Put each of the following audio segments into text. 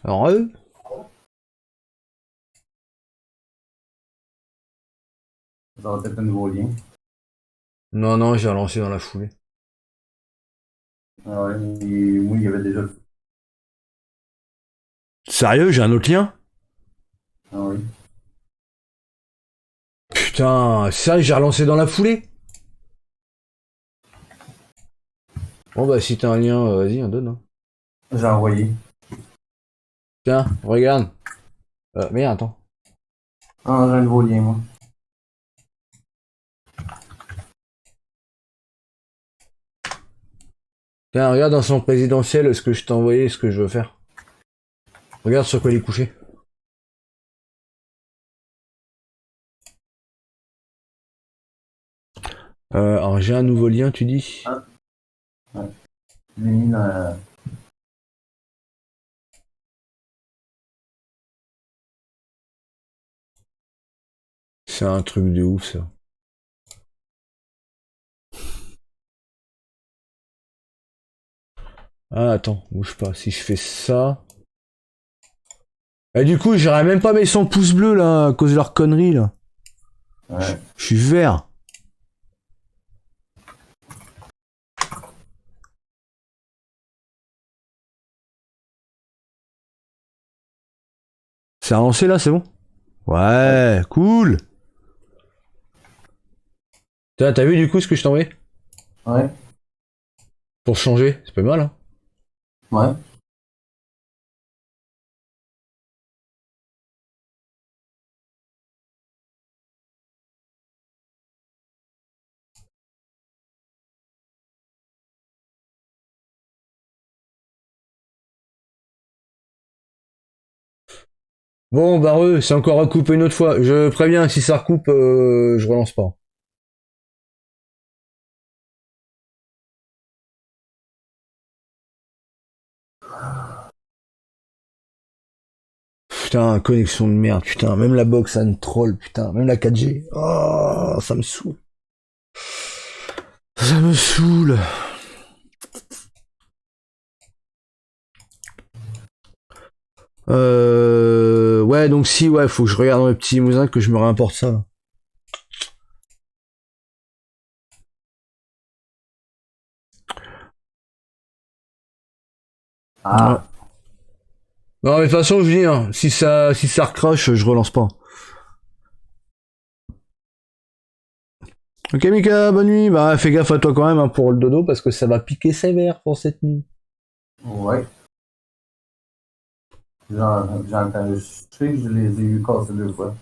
Alors eux. Ça va peut-être un nouveau lien. Non, non, j'ai relancé dans la foulée. Ah ouais, mais moi, il y avait déjà. Sérieux, j'ai un autre lien? Ah oui. Putain, ça, j'ai relancé dans la foulée. Bon bah si t'as un lien, vas-y, en donne. Hein. J'ai envoyé. Tiens, regarde. Merde, attends. Ah, j'ai un nouveau lien, moi. Tiens, regarde dans son présidentiel ce que je t'ai envoyé, ce que je veux faire. Regarde sur quoi il est couché. Alors j'ai un nouveau lien, tu dis? Ah, ouais. Je l'ai mis dans. C'est un truc de ouf ça. Ah attends, bouge pas. Si je fais ça. Et du coup, j'aurais même pas mis son pouce bleu là, à cause de leur connerie là. Je Ouais. je suis vert. C'est avancé là, c'est bon? Ouais. Ouais, cool. T'as vu du coup ce que je t'ai envoyé? Ouais. Pour changer, c'est pas mal hein. Ouais. Bon, bah c'est encore recoupé une autre fois. Je préviens, si ça recoupe, je relance pas. Putain, connexion de merde, putain. Même la box, ça me troll, putain. Même la 4G. Oh, ça me saoule. Ça me saoule. Ouais, donc si, ouais, faut que je regarde dans les petits limousins que je me réimporte ça. Là. Ouais. Ah. Non, mais de toute façon, je dis, hein, si ça recrache, je relance pas. Ok, Mika, bonne nuit. Bah, fais gaffe à toi quand même hein, pour le dodo parce que ça va piquer sévère pour cette nuit. Ouais. J'entends. Je sais que je les ai eu cassés deux fois.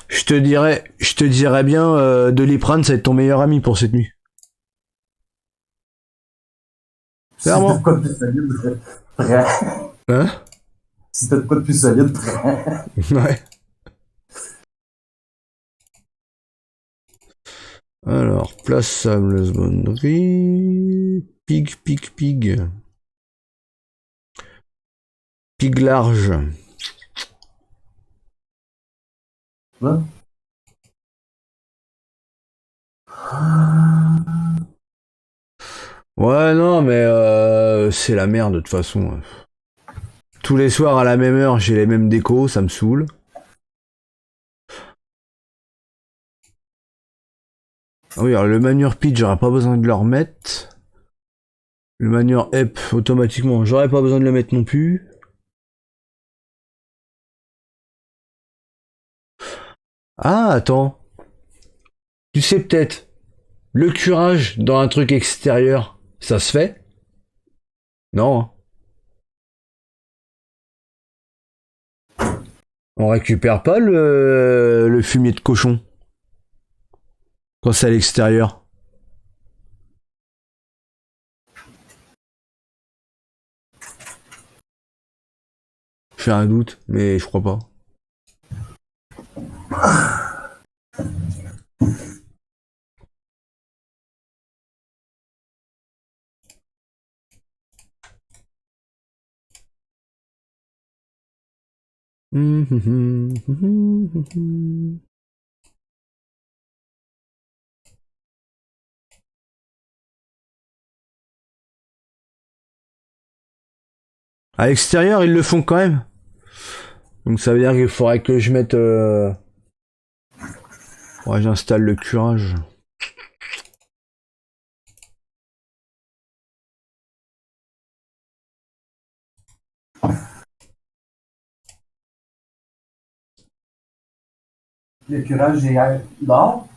Je te dirais bien, Doliprane, ça va être ton meilleur ami pour cette nuit. Si t'as de Clairement. quoi de plus solide, prends. Hein? Si t'as de quoi de plus solide, prends. Ouais. Alors, place Sableuse Bonnerie. Pig, pig, pig. Pig large. Là. Ouais, non, mais c'est la merde de toute façon. Tous les soirs à la même heure, j'ai les mêmes décos, ça me saoule. Ah oui, alors le manure pitch, j'aurais pas besoin de le remettre. Le manure ep, automatiquement, j'aurais pas besoin de le mettre non plus. Ah, attends. Tu sais peut-être, le curage dans un truc extérieur, ça se fait? Non, hein. On récupère pas le fumier de cochon quand c'est à l'extérieur. J'ai un doute, mais je crois pas. À l'extérieur, ils le font quand même. Donc ça veut dire qu'il faudrait que je mette... Ouais, j'installe le curage. Le curage GR dehors?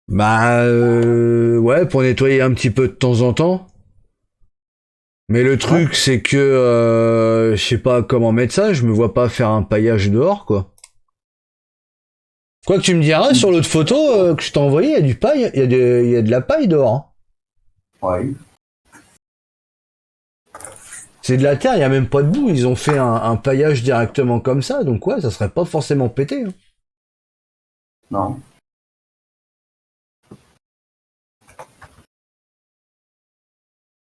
Bah ouais, pour nettoyer un petit peu de temps en temps. Mais le Ouais. truc, c'est que je sais pas comment mettre ça, je me vois pas faire un paillage dehors, quoi. Quoi que tu me diras, sur l'autre photo que je t'ai envoyée, il y a du paille, il y a de la paille dehors. Hein. Ouais. C'est de la terre, il y a même pas de boue, ils ont fait un paillage directement comme ça, donc ouais, ça serait pas forcément pété. Hein. Non.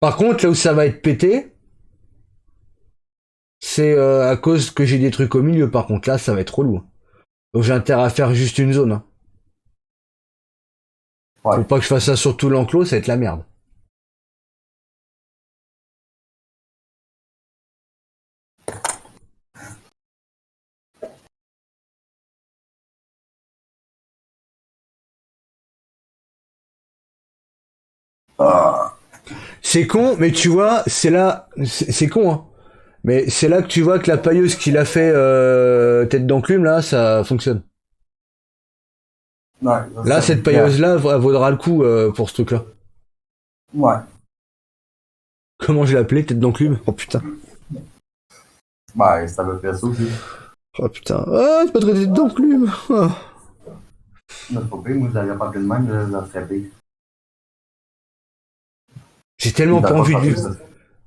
Par contre, là où ça va être pété, c'est à cause que j'ai des trucs au milieu, par contre, là, ça va être relou. Donc j'ai intérêt à faire juste une zone. Hein. Ouais. Faut pas que je fasse ça sur tout l'enclos, ça va être la merde. Ah. C'est con, mais tu vois, c'est là, c'est con, hein. Mais c'est là que tu vois que la pailleuse qu'il a fait tête d'enclume, là, ça fonctionne. Ouais. Là, Ça, cette pailleuse-là, elle vaudra le coup pour ce truc-là. ouais. Comment je l'ai appelé, tête d'enclume? Oh putain. Ben, ça veut faire ça aussi. Oh putain. Ah, c'est pas très tête d'enclume. Oh. Mais c'est pas pire, moi, je l'aurais pas fait de même, je l'aurais fait pire. J'ai Il tellement t'a pas pas envie de changé, lui. ça.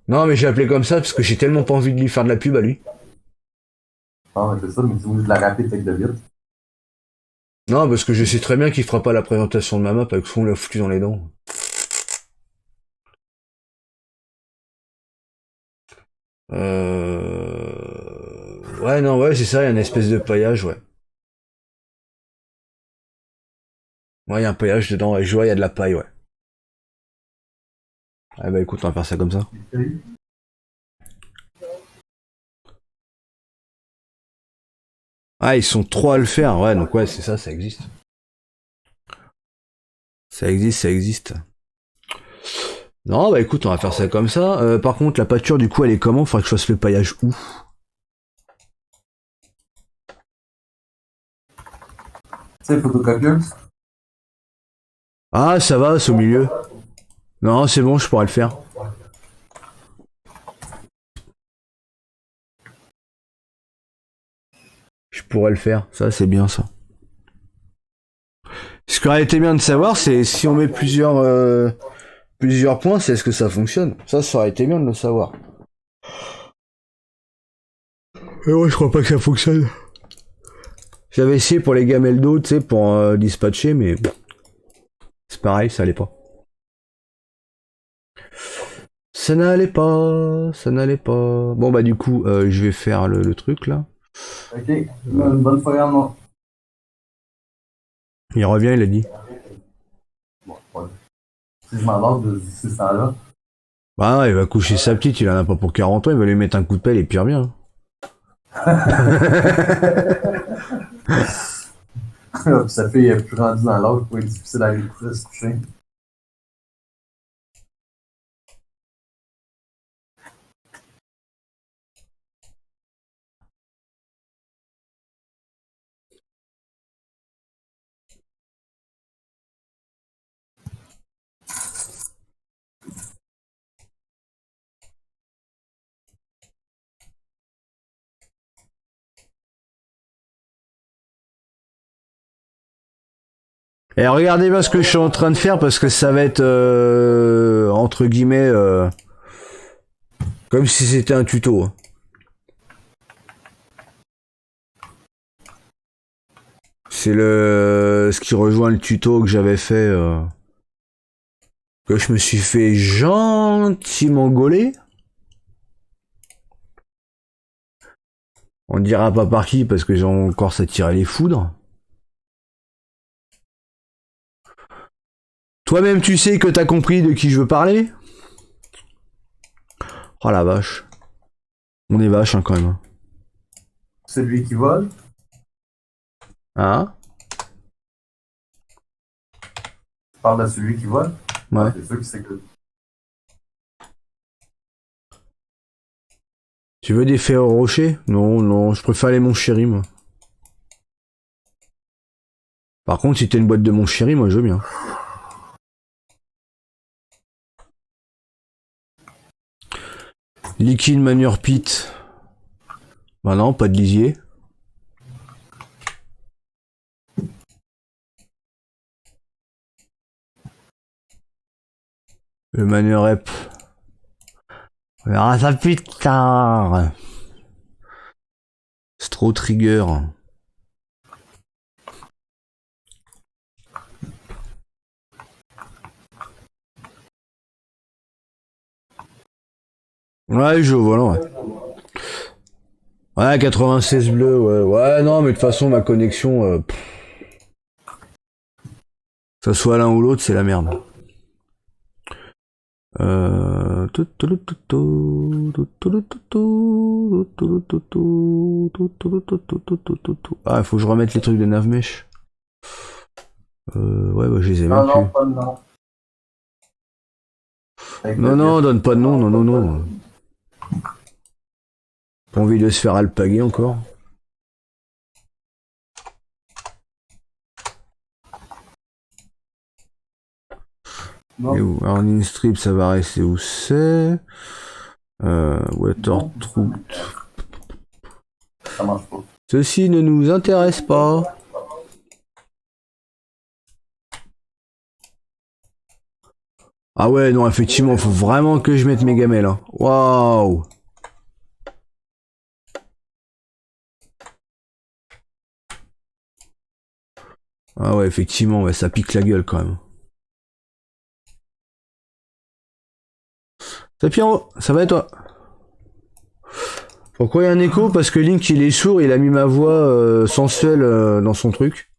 Non, mais j'ai appelé comme ça parce que j'ai tellement pas envie de lui faire de la pub à lui. Non, mais c'est ça, mais tu vois, je l'aurais appelé tête de vite. Non, parce que je sais très bien qu'il fera pas la présentation de ma map avec son l'a foutu dans les dents. Ouais, non, ouais, c'est ça, il y a une espèce de paillage, ouais. Ouais, il y a un paillage dedans, ouais, je vois, il y a de la paille, ouais. Ah bah écoute, on va faire ça comme ça. Ah, ils sont trois à le faire, ouais, donc ouais, c'est ça, ça existe. Ça existe, ça existe. Non, bah écoute, on va faire ça comme ça. Par contre, la pâture, du coup, elle est comment? Faudrait que je fasse le paillage où? C'est photocopieuse. Ah, ça va, c'est au milieu. Non, c'est bon, je pourrais le faire. Je pourrais le faire, ça c'est bien ça. Ce qui aurait été bien de savoir, c'est si on met plusieurs points, c'est est-ce que ça fonctionne. Ça aurait été bien de le savoir. Mais ouais, je crois pas que ça fonctionne. J'avais essayé pour les gamelles d'eau, tu sais, pour dispatcher, mais c'est pareil, ça allait pas. Ça n'allait pas, ça n'allait pas. Bon bah du coup, je vais faire le truc là. Ok, une bonne fois en non. Il revient, il a dit. Bon, ouais. Si je m'endors de ce temps-là. Bah ouais, il va coucher sa petite, il en a pas pour 40 ans, il va lui mettre un coup de pelle et puis il revient. Ça fait plus rendu dans l'âge pour être difficile à aller se coucher. Et regardez bien ce que je suis en train de faire parce que ça va être entre guillemets comme si c'était un tuto. Hein. C'est le ce qui rejoint le tuto que j'avais fait que je me suis fait gentiment gauler. On dira pas par qui parce que j'ai encore ça tirer les foudres. Toi-même tu sais que t'as compris de qui je veux parler. Oh la vache. On est vache, hein, quand même. Celui qui vole. Hein? Tu parles de celui qui vole. Ouais. Ah, c'est sûr que c'est que. Tu veux des Ferrero Rocher? Non, non, je préfère les Mon Chéri, moi. Par contre, si t'as une boîte de Mon Chéri, moi je veux bien. Liquide Manure Pit. Bah non, pas de lisier. Le Manurep. On verra ça plus tard. Straw Trigger. Ouais, je voilà, ouais. Ouais, 96 bleu, ouais. Ouais, non, mais de toute façon, ma connexion, que ça soit l'un ou l'autre, c'est la merde. Ah, il faut que je remette les trucs de Navmesh. Ouais, bah, je les ai Non, même plus. non, pas de nom. Avec Non, le non, bip. donne pas de nom, non, non, non. Pas envie de se faire alpaguer encore. Et Non, où? Earning Strip, ça va rester où c'est. Water non, Trout. ça marche pas. Ceci ne nous intéresse pas. Ah ouais, non, effectivement, faut vraiment que je mette mes gamelles. Hein. Waouh. Ah ouais, effectivement, ouais, ça pique la gueule quand même. Ça Pierrot, ça va et toi? Pourquoi il y a un écho? Parce que Link il est sourd, il a mis ma voix sensuelle dans son truc.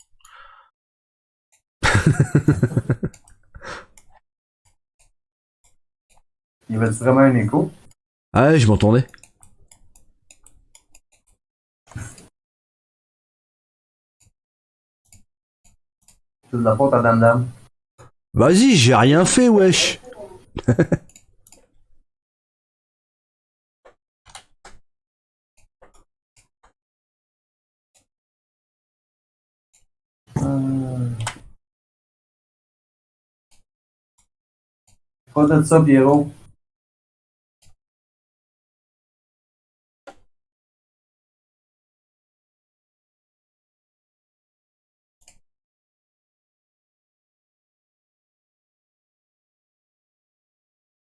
Il va être vraiment un écho. Ah ouais, je m'entendais. C'est de la faute à Dame Dame. Vas-y, j'ai rien fait, wesh. Pas de ça, Pierrot.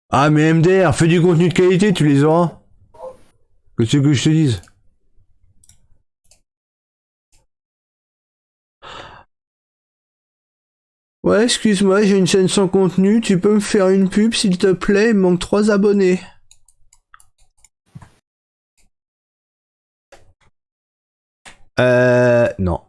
Ah mais MDR, fais du contenu de qualité, tu les auras. Que tu veux que je te dise? Ouais, excuse-moi, j'ai une chaîne sans contenu, tu peux me faire une pub s'il te plaît, il me manque 3 abonnés. Non.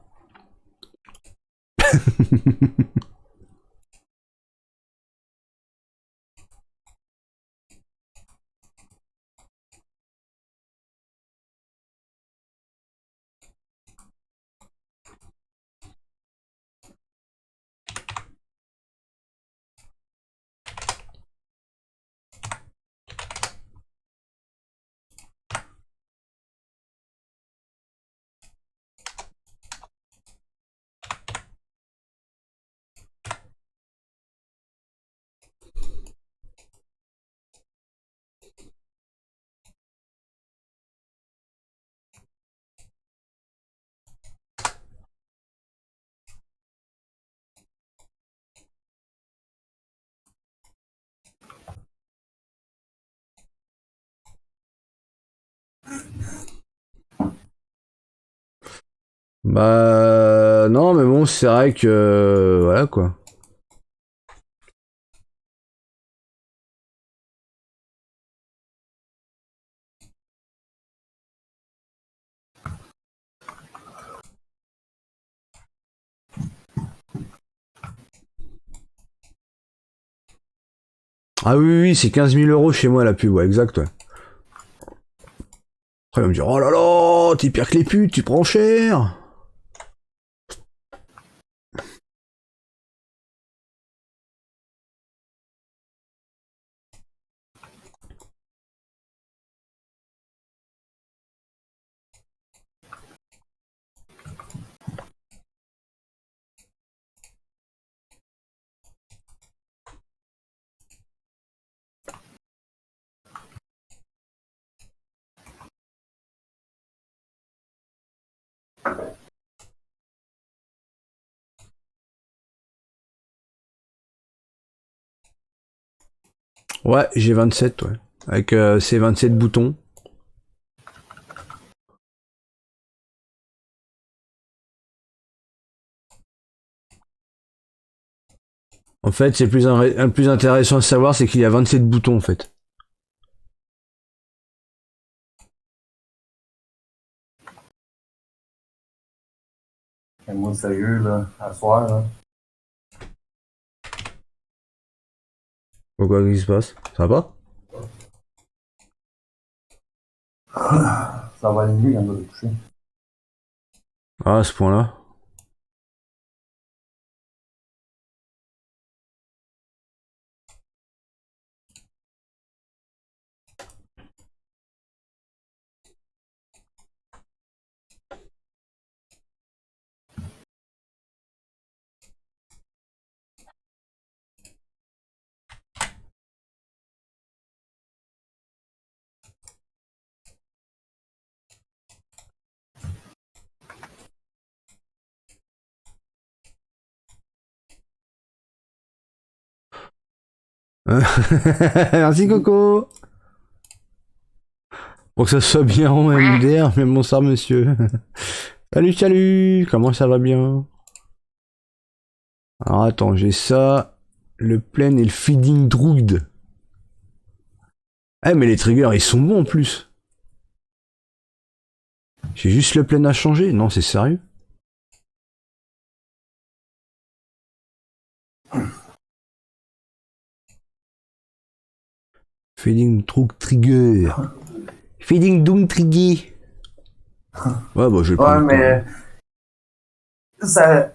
Bah non, mais bon, c'est vrai que voilà quoi. Ah oui, oui, oui, c'est 15 000 € chez moi la pub, ouais, exact, ouais. Après, il va me dire, oh là là, t'es pire que les putes, tu prends cher. Ouais, j'ai 27, ouais. Avec ces 27 boutons. En fait, c'est un plus intéressant à savoir, c'est qu'il y a 27 boutons, en fait. Un mot sérieux, là, à soir, là. Pourquoi, qu'est-ce qui se passe? Ça va pas? Ça va aller mieux quand on va se coucher. Ah, à ce point-là. Merci, Coco. Pour que ça soit bien en MDR, mais bonsoir, monsieur. Salut, salut. Comment ça va bien? Alors, attends, j'ai ça. Le plain et le feeding druid. Eh, mais les triggers, ils sont bons en plus. J'ai juste le plain à changer. Non, c'est sérieux? Feeding druid trigger. Feeding doom trigger. Ouais, bah, je vais prendre Ouais, le temps. mais ça.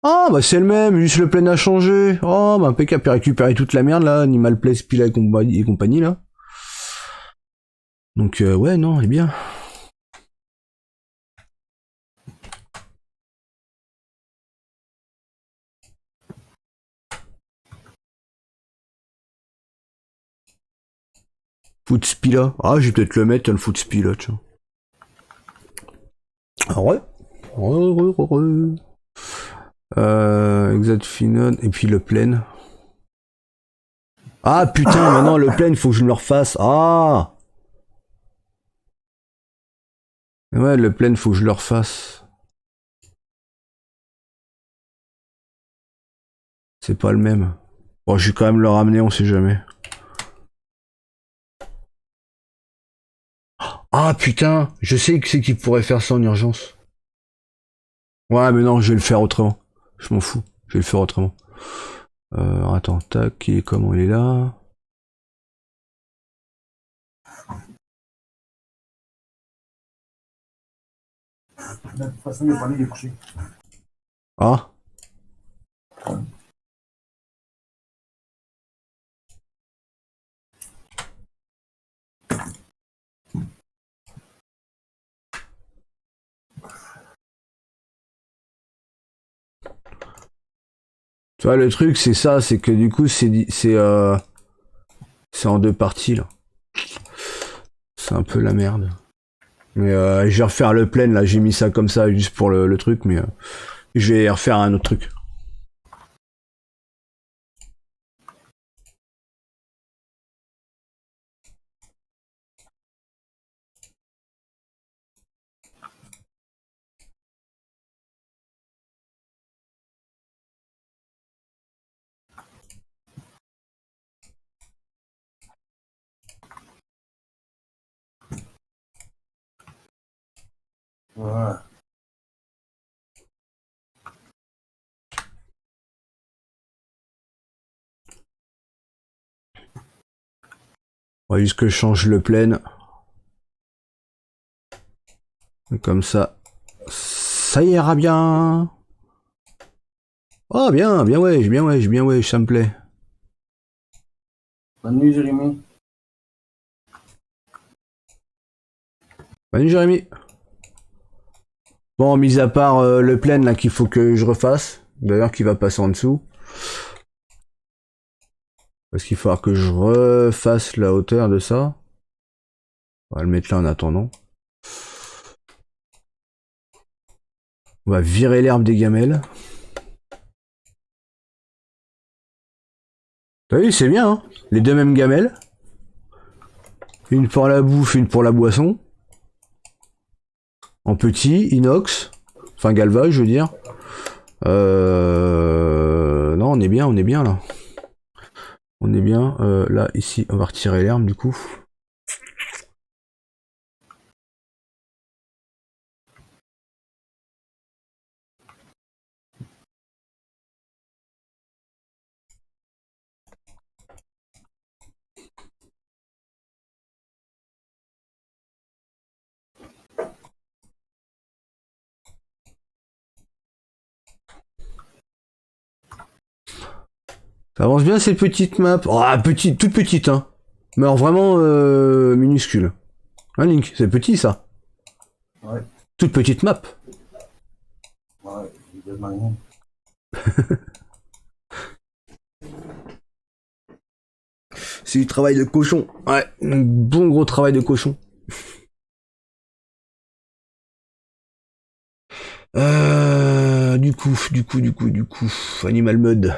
Ah, bah, c'est le même. Juste le plain a changé. Oh, bah, impeccable. Puis récupérer toute la merde, là. Animal Place, Pila et compagnie, là. Donc, ouais, non, eh bien. Foot Spila. Ah, je vais peut-être le mettre, le Foot Spila, tiens. Ah ouais. Exact Finon. Et puis le plain. Ah putain, maintenant le plain, faut que je me le refasse. Ah. Ouais, le plain, faut que je le refasse. C'est pas le même. Bon, je vais quand même le ramener, on sait jamais. Ah putain, je sais que c'est qui pourrait faire ça en urgence. Ouais, mais non, je vais le faire autrement. Je m'en fous. Je vais le faire autrement. Attends, tac, comment il est là? De toute façon, il n'est pas allé les coucher. Ah. Tu vois, le truc, c'est ça, c'est que du coup, c'est en deux parties, là. C'est un peu la merde. Mais je vais refaire le plain, là, j'ai mis ça comme ça, juste pour le truc, mais je vais refaire un autre truc. Ouais. On va juste que je change le plane. Comme ça ira bien. Oh bien, bien wesh, ça me plaît. Bonne nuit, Jérémy. Bonne nuit Jérémy. Bon, mis à part le plane là qu'il faut que je refasse, d'ailleurs qui va passer en dessous. Parce qu'il faudra que je refasse la hauteur de ça. On va le mettre là en attendant. On va virer l'herbe des gamelles. T'as vu, c'est bien, hein, les deux mêmes gamelles. Une pour la bouffe, une pour la boisson. En petit, inox. Enfin, galva, je veux dire. Non, on est bien là. On est bien. Là, ici, on va retirer l'herbe du coup. Ça avance bien ces petites maps. Oh, petite, toute petite, hein. Mais alors vraiment minuscule. Hein, Link, c'est petit ça. Ouais. Toute petite map. Ouais, j'ai quasiment rien. C'est du travail de cochon. Ouais, un bon gros travail de cochon. Du coup, Animal Mode.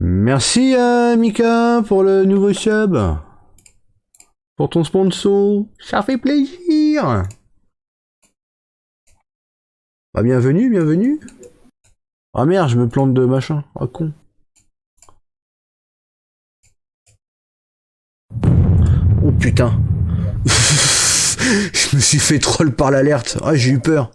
Merci Mika pour le nouveau sub. Pour ton sponsor. Ça fait plaisir. Bah bienvenue, bienvenue. Ah merde, je me plante de machin. Ah con. Oh putain. Je me suis fait troll par l'alerte. Ah, j'ai eu peur.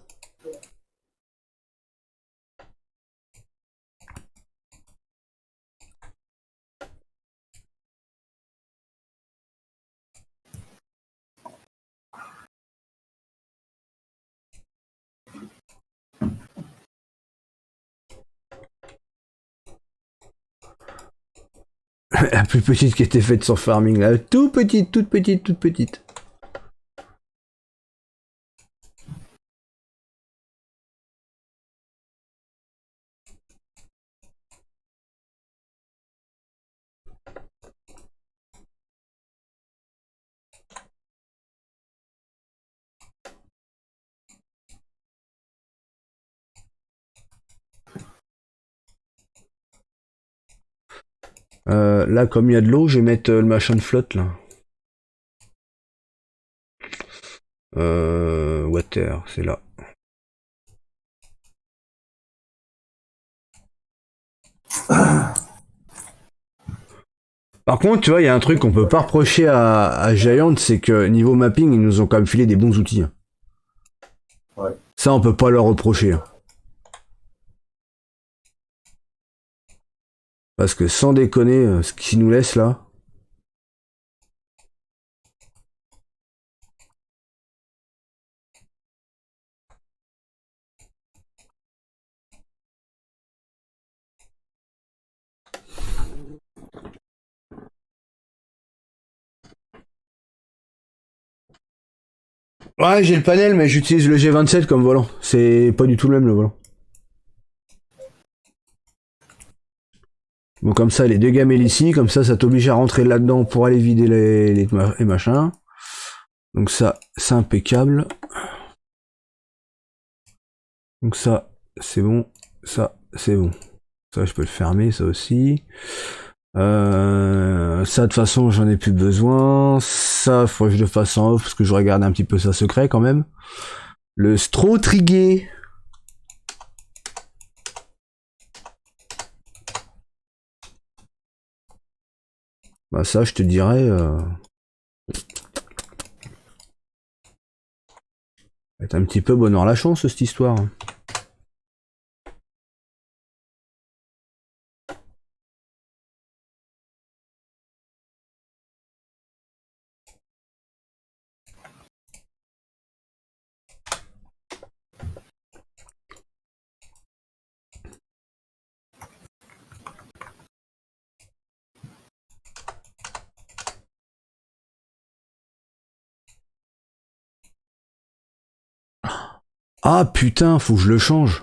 La plus petite qui était faite sur Farming, là. Toute petite, toute petite, toute petite. Là, comme il y a de l'eau, je vais mettre le machin de flotte, là. Water, c'est là. Par contre, tu vois, il y a un truc qu'on peut pas reprocher à Giant, c'est que niveau mapping, ils nous ont quand même filé des bons outils. Ouais. Ça, on peut pas leur reprocher. Parce que sans déconner, ce qu'ils nous laissent là. Ouais, j'ai le panel, mais j'utilise le G27 comme volant. C'est pas du tout le même le volant. Bon, comme ça, les deux gamelles ici, comme ça t'oblige à rentrer là-dedans pour aller vider les machins. Donc ça, c'est impeccable. Donc ça, c'est bon. Ça, c'est bon. Ça, je peux le fermer, ça aussi. Ça, de toute façon, j'en ai plus besoin. Ça, faut que je le fasse en off, parce que je regarde un petit peu ça secret, quand même. Le Strotrigué. Bah ça, je te dirais... C'est un petit peu bonheur la chance, cette histoire. Ah putain, faut que je le change.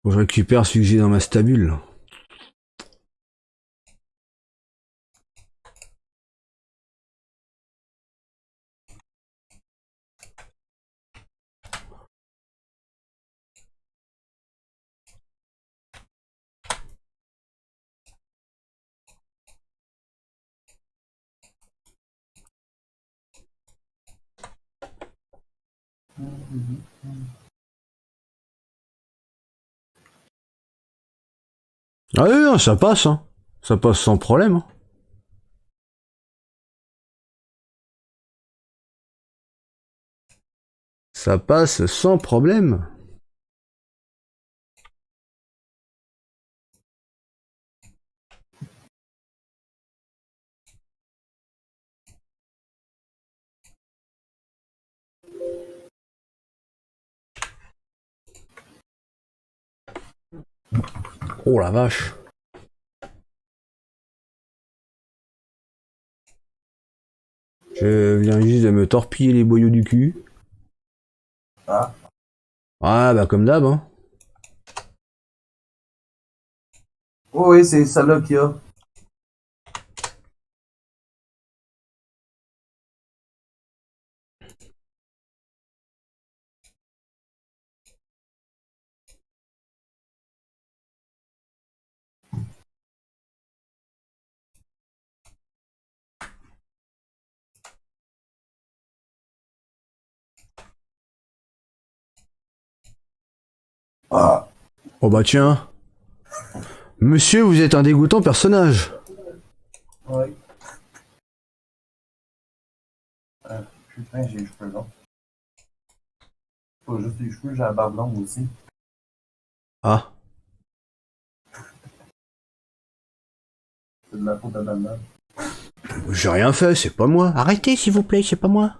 Faut que je récupère celui que j'ai dans ma stabule. Ah oui, non, ça passe, hein. Ça passe sans problème. Hein. Ça passe sans problème. Oh la vache. Je viens juste de me torpiller les boyaux du cul. Ah. Ah bah comme d'hab, hein. Oh, oui, c'est celle-là qu'il y a. Ah. Oh bah tiens. Monsieur, vous êtes un dégoûtant personnage. Ouais. Putain, j'ai les cheveux longs. Pas juste les cheveux, j'ai la barbe longue aussi. Ah. C'est de la faute à Batman. J'ai rien fait, c'est pas moi. Arrêtez s'il vous plaît, c'est pas moi.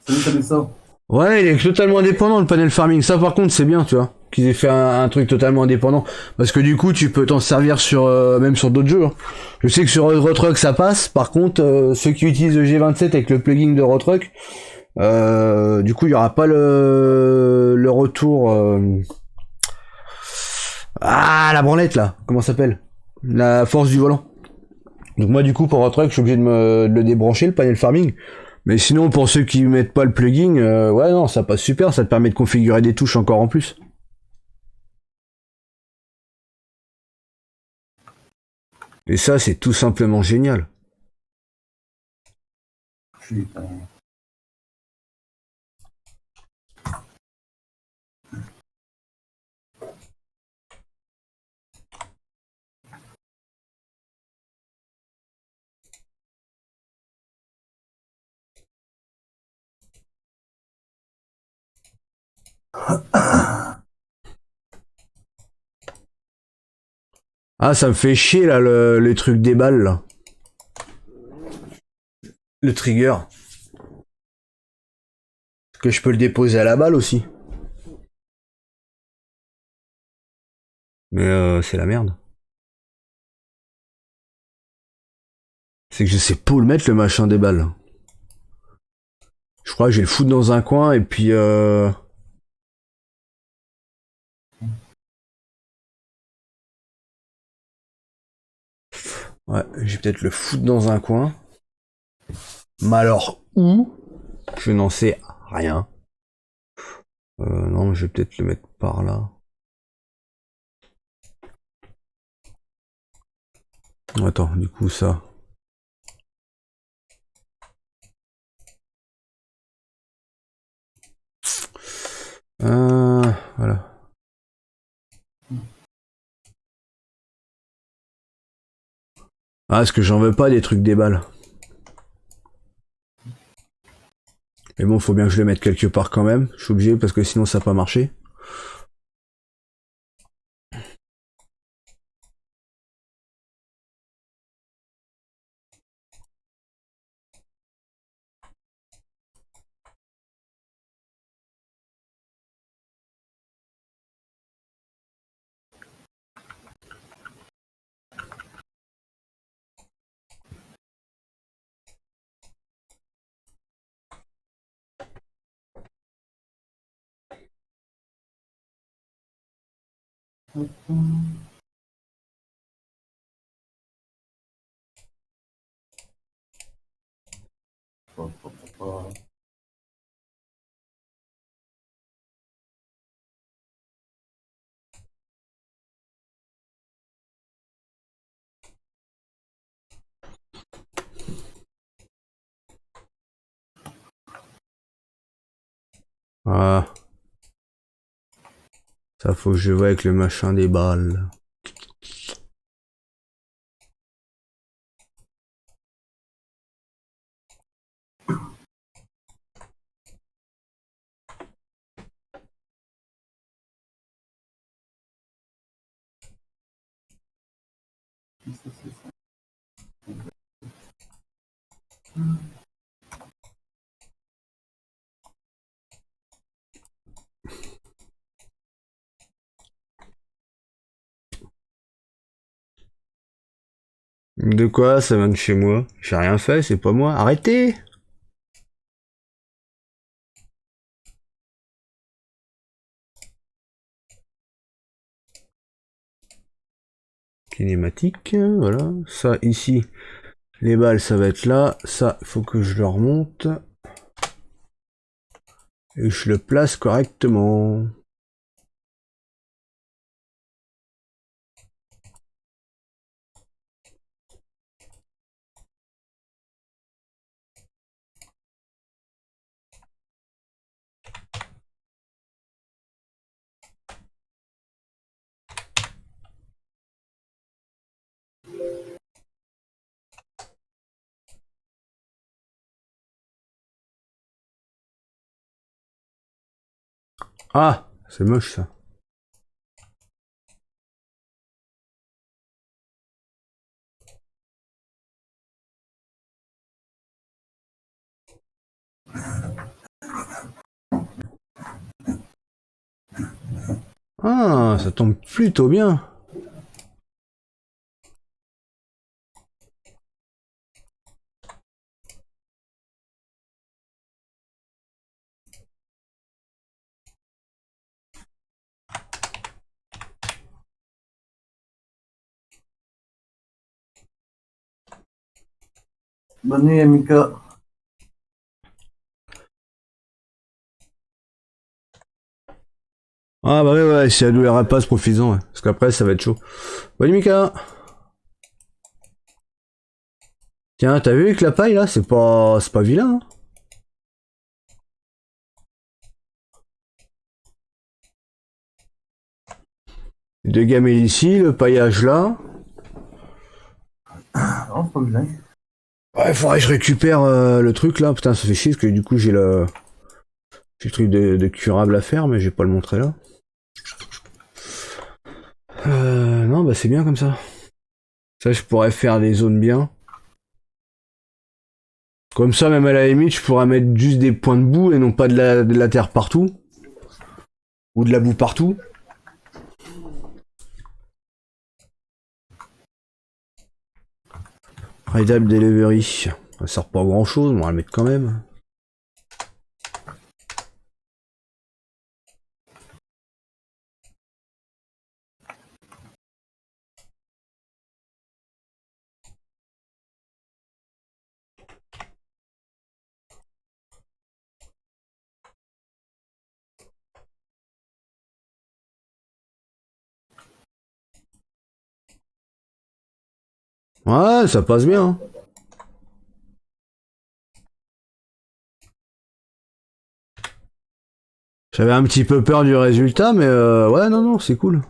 Salut ça. Ouais, il est totalement indépendant le panel farming. Ça par contre c'est bien, tu vois, qu'ils aient fait un truc totalement indépendant. Parce que du coup tu peux t'en servir sur même sur d'autres jeux. Hein. Je sais que sur Roadruck ça passe. Par contre, ceux qui utilisent le G27 avec le plugin de Roadruck, du coup il y aura pas le retour. Ah la branlette là, comment ça s'appelle? La force du volant. Donc moi du coup pour Roadruck je suis obligé de le débrancher le panel farming. Mais sinon, pour ceux qui mettent pas le plugin, ouais, non, ça passe super, ça te permet de configurer des touches encore en plus. Et ça, c'est tout simplement génial. Putain. Ah, ça me fait chier, là, le truc des balles, là. Le trigger. Que je peux le déposer à la balle aussi. Mais c'est la merde. C'est que je sais pas où le mettre, le machin des balles. Je crois que je vais le foutre dans un coin, et puis ouais, je vais peut-être le foutre dans un coin. Mais alors, où? Je n'en sais rien. Non, je vais peut-être le mettre par là. Attends, du coup ça. Voilà. Ah, parce que j'en veux pas des trucs des balles. Mais bon, faut bien que je le mette quelque part quand même. Je suis obligé parce que sinon ça n'a pas marché. Ah, ça faut que je vois avec le machin des balles. De quoi? Ça vient de chez moi. J'ai rien fait, c'est pas moi. Arrêtez! Kinématique, voilà. Ça ici, les balles ça va être là. Ça, il faut que je le remonte. Et je le place correctement. Ah, c'est moche ça. Ah, ça tombe plutôt bien. Bonne nuit, Mika. Ah bah ouais, si la douleur elle passe, profites-en, ouais. Parce qu'après ça va être chaud. Bonne nuit, Mika. Tiens, t'as vu avec la paille là, c'est pas vilain. Hein. De gamer ici, le paillage là. Non, c'est pas bien. Ouais, faudrait que je récupère le truc là. Putain, ça fait chier parce que du coup j'ai le truc de curable à faire, mais je vais pas le montrer là. Non, bah c'est bien comme ça. Ça, je pourrais faire des zones bien. Comme ça, même à la limite, je pourrais mettre juste des points de boue et non pas de la terre partout. Ou de la boue partout. Raidable Delivery. Ça sert pas à grand chose, mais on va le mettre quand même. Ouais, ça passe bien. Hein. J'avais un petit peu peur du résultat, mais ouais, non, non, c'est cool.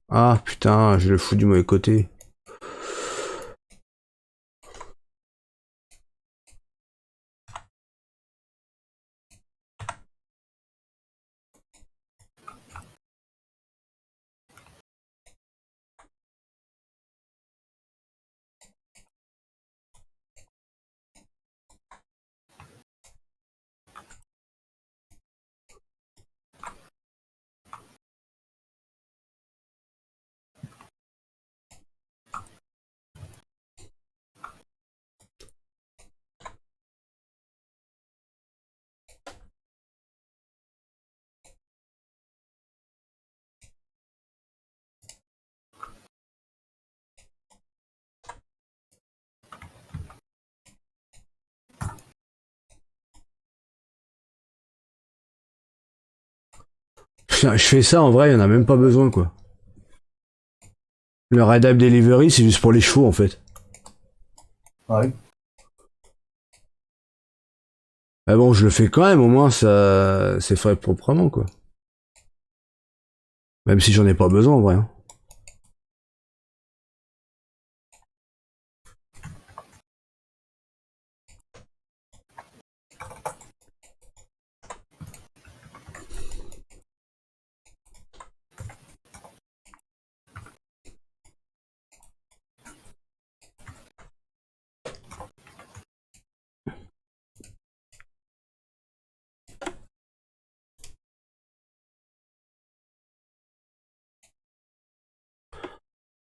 Ah putain, je le fous du mauvais côté. Putain, je fais ça en vrai, il y en a même pas besoin quoi. Le Red Up Delivery, c'est juste pour les chevaux en fait. Ouais. Mais bon, je le fais quand même, au moins ça, c'est fait proprement quoi. Même si j'en ai pas besoin en vrai. Hein.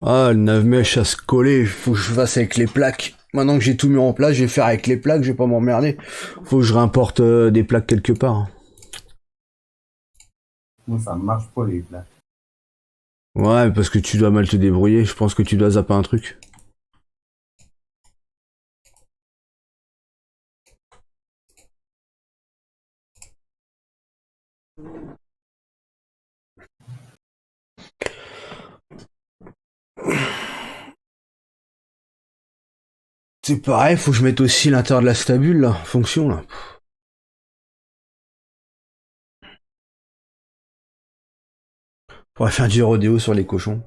Ah, le 9 mèches à se coller, faut que je fasse avec les plaques. Maintenant que j'ai tout mis en place, je vais faire avec les plaques, je vais pas m'emmerder. Faut que je réimporte des plaques quelque part. Moi, ça marche pas, les plans. Ouais, parce que tu dois mal te débrouiller, je pense que tu dois zapper un truc. C'est pareil, faut que je mette aussi l'intérieur de la stabule là, en fonction là. Faudrait faire du rodéo sur les cochons.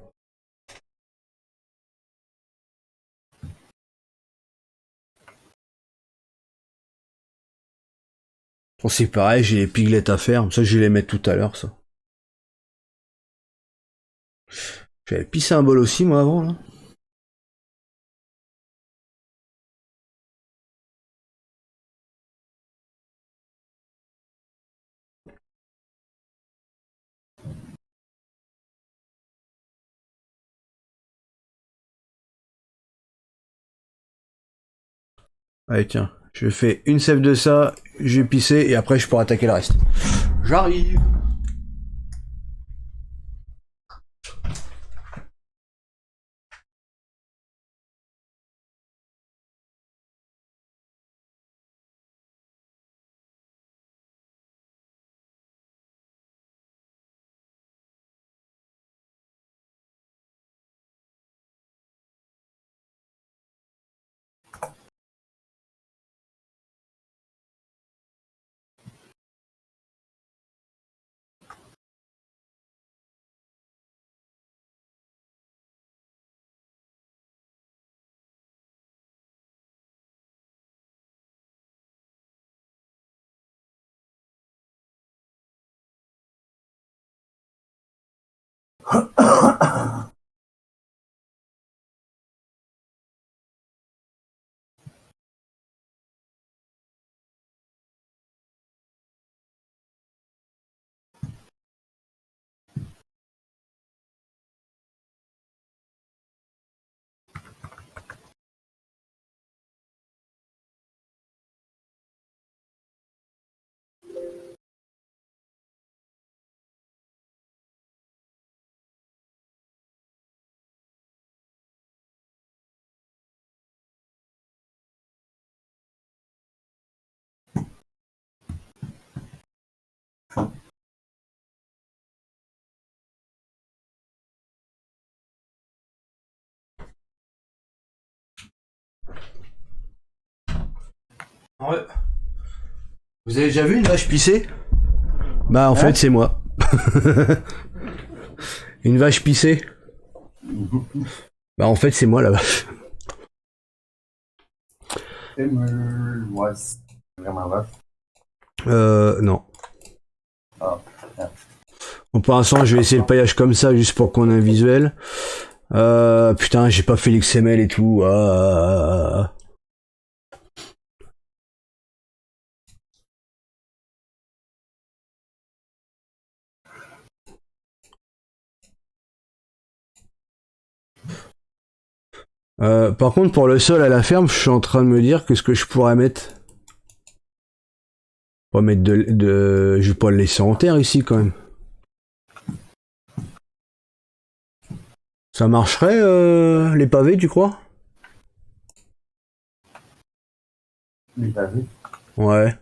Bon, c'est pareil, j'ai les piglettes à faire, ça je vais les mettre tout à l'heure ça. J'avais pissé un bol aussi moi avant là. Allez tiens, je fais une sève de ça, je vais pisser et après je pourrai attaquer le reste. J'arrive. Ouais. Vous avez déjà vu une vache pisser? Bah en Hein? fait c'est moi. Une vache pissée? Bah en fait c'est moi la vache. Ouais, c'est vraiment vache. Non. Ah, ah. Bon, pour l'instant je vais essayer le paillage comme ça juste pour qu'on ait un visuel. Putain j'ai pas fait l'XML et tout. Ah. Par contre pour le sol à la ferme, je suis en train de me dire que ce que je pourrais mettre. Pas mettre je vais pas le laisser en terre ici quand même. Ça marcherait les pavés tu crois? Les pavés. Ouais.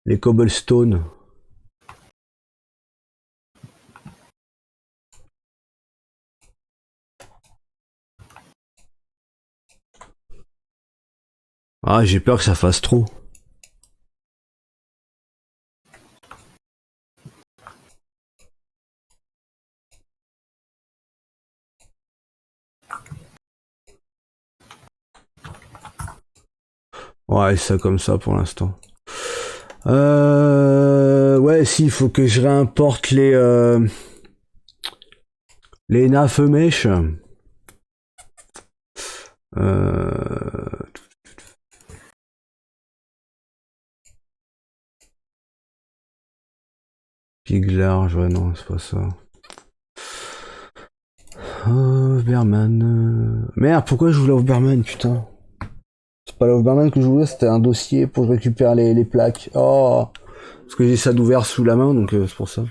Les cobblestones. Ah j'ai peur que ça fasse trop. Ouais, ça comme ça pour l'instant. Ouais, si, il faut que je réimporte les nappes mèches. Euh, Pig large, ouais, non, c'est pas ça. Overman. Merde, pourquoi je voulais Overman, putain? C'est pas l'Overman que je voulais, c'était un dossier pour que je récupère les plaques. Oh, parce que j'ai ça d'ouvert sous la main, donc c'est pour ça.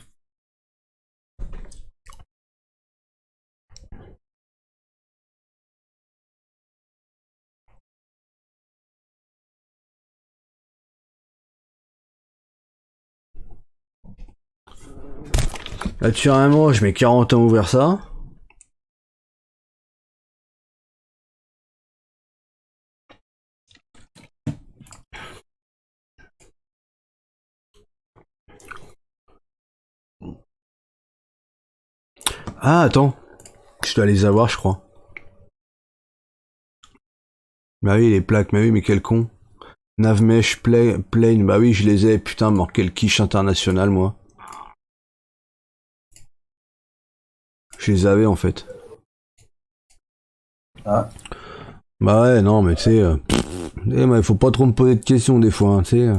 Naturellement, je mets 40 ans à ouvrir ça. Ah, attends. Je dois les avoir, je crois. Bah oui, les plaques, bah oui, mais quel con. Navmesh, Plane, bah oui, je les ai, putain, marqué le quiche international, moi. Je les avais, en fait. Ah, Bah ouais, non, mais tu sais, il faut pas trop me poser de questions, des fois, hein, tu sais.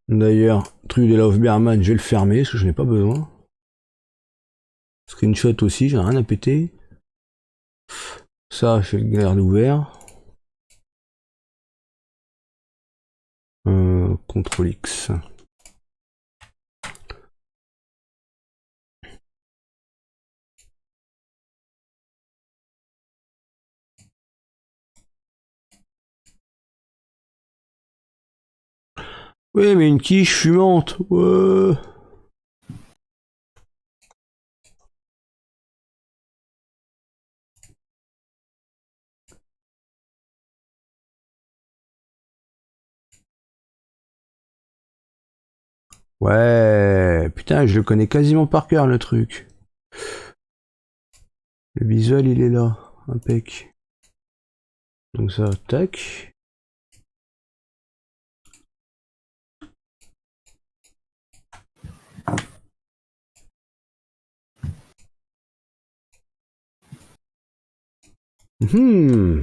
D'ailleurs, truc de Love Berman, je vais le fermer, parce que je n'ai pas besoin. Screenshot aussi, j'ai rien à péter. Ça, je le garde ouvert. CTRL X. Oui, mais une quiche fumante. Ouais. Ouais, putain, je le connais quasiment par cœur, le truc. Le visuel, il est là. Impec. Donc ça, tac. Hmm.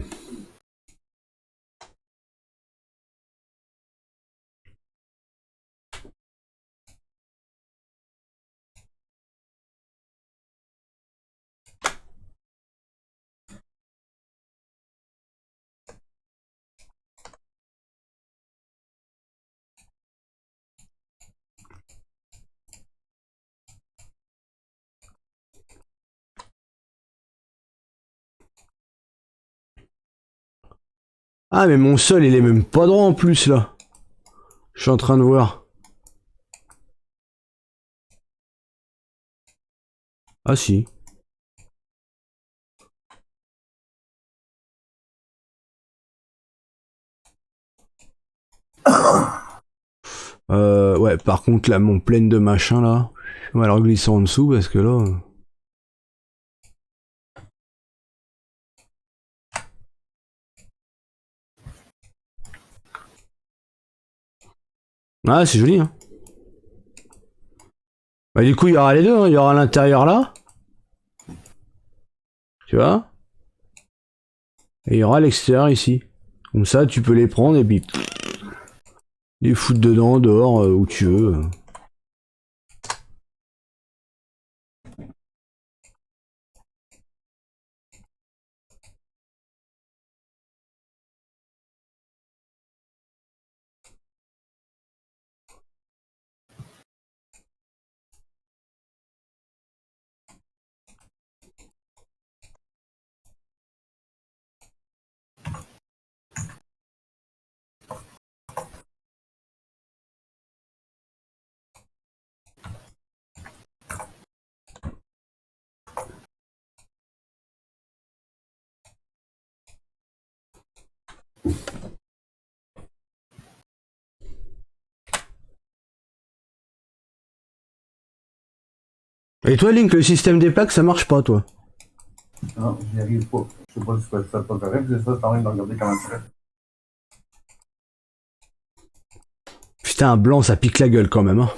Ah, mais mon sol, il est même pas droit en plus, là. Je suis en train de voir. Ah, si. Ouais, par contre, là, mon plein de machin, là. On va le glisser en dessous, parce que là... Ah, c'est joli, hein. Bah, du coup, il y aura les deux, hein. Il y aura l'intérieur là. Tu vois? Et il y aura l'extérieur ici. Comme ça, tu peux les prendre et puis... les foutre dedans, dehors, où tu veux. Et toi, Link, le système des packs, ça marche pas, toi? Non, j'y arrive pas. Je sais pas si je fais ça pas correct. C'est ça, c'est en train de regarder comment tu fais. Putain, un blanc, ça pique la gueule quand même, hein.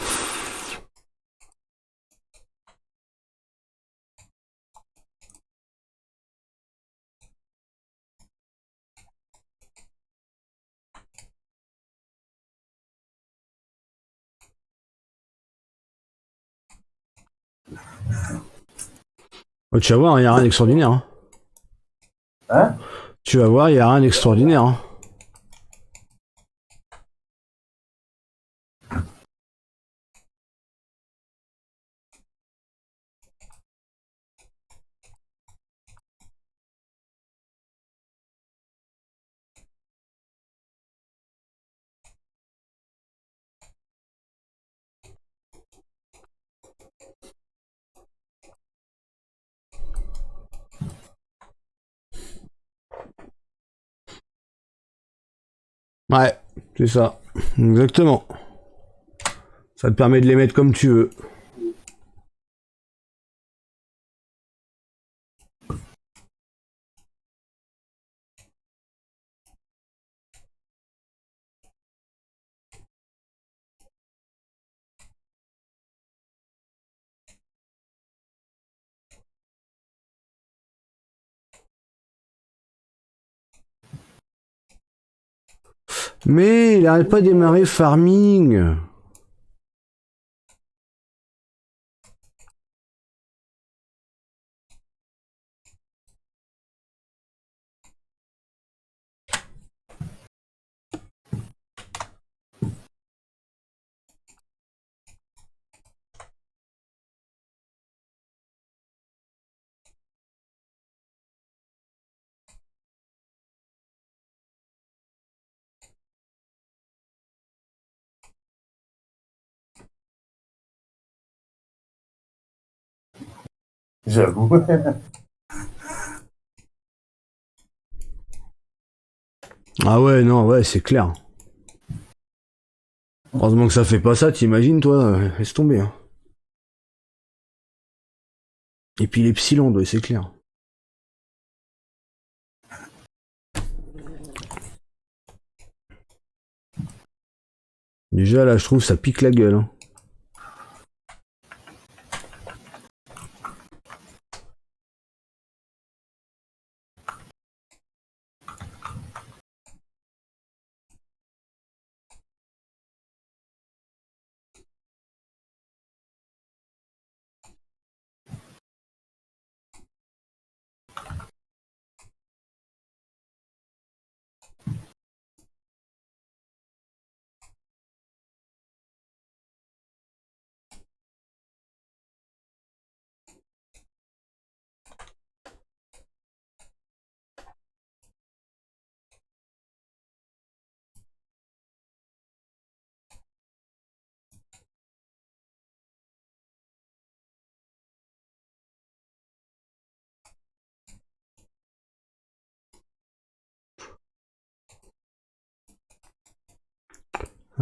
Oh, tu vas voir, il y a rien d'extraordinaire, hein. Hein? Tu vas voir, il y a rien d'extraordinaire, hein. Ouais, c'est ça. Exactement. Ça te permet de les mettre comme tu veux. Mais il arrête pas de démarrer farming. J'avoue. Ah ouais, non, ouais, c'est clair. Heureusement que ça fait pas ça, t'imagines, toi, laisse tomber, hein. Et puis les psylondes, ouais, c'est clair. Déjà, là, je trouve ça pique la gueule, hein.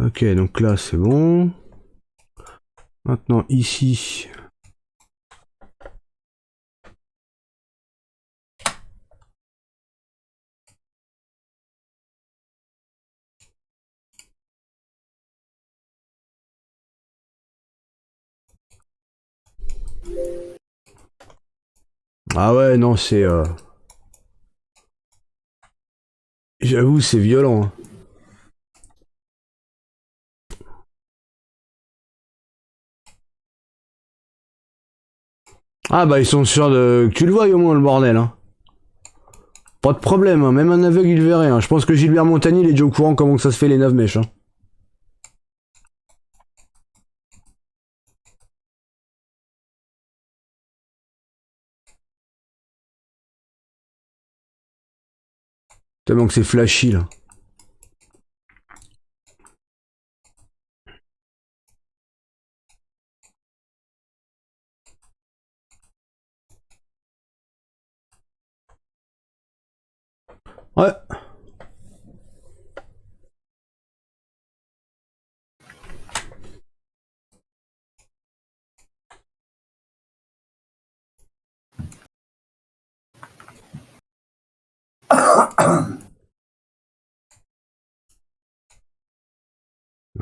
Ok, donc là c'est bon. Maintenant ici. Ah ouais, non, c'est... J'avoue, c'est violent. Hein. Ah bah ils sont sûrs de... que tu le vois au moins le bordel. Hein. Pas de problème, hein. Même un aveugle il verrait. Hein. Je pense que Gilbert Montagny il est déjà au courant comment que ça se fait les 9 mèches. Hein. Tellement que c'est flashy là. Ouais.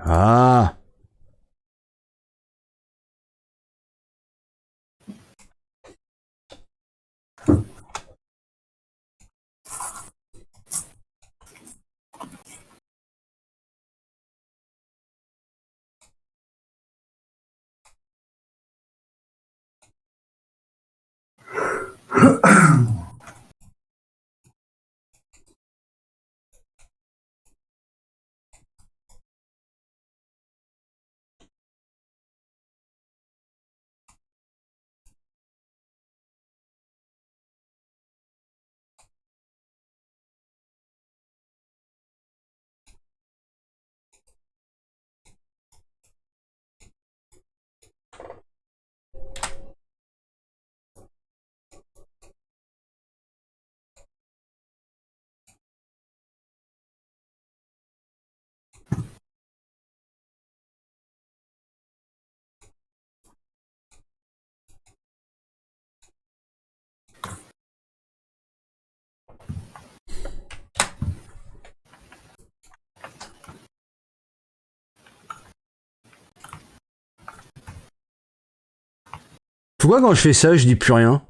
Ah. Pourquoi quand je fais ça je dis plus rien?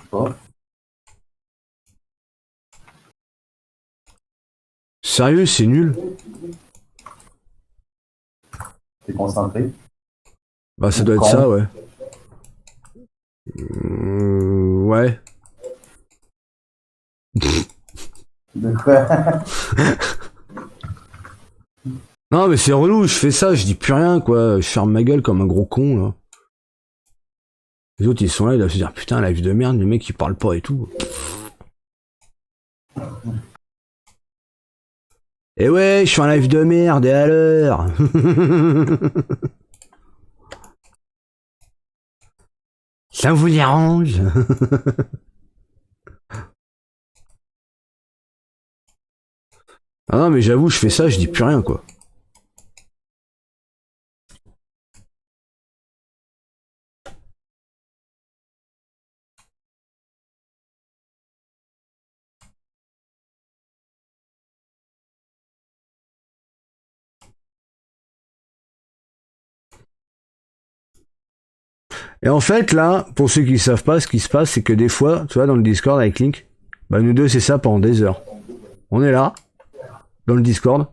Pas. Sérieux, c'est nul. T'es concentré. Bah ça Ou doit être ça, con. ouais. Ouais. De quoi? Non mais c'est relou, je fais ça, je dis plus rien quoi. Je ferme ma gueule comme un gros con là. Les autres ils sont là, ils doivent se dire putain la vie de merde, le mec il parle pas et tout. Et ouais, je suis un live de merde, et alors? Ça vous dérange? Ah non, mais j'avoue, je fais ça, je dis plus rien, quoi. Et en fait, là, pour ceux qui savent pas, ce qui se passe, c'est que des fois, tu vois, dans le Discord avec Link, bah nous deux, c'est ça pendant des heures. On est là, dans le Discord,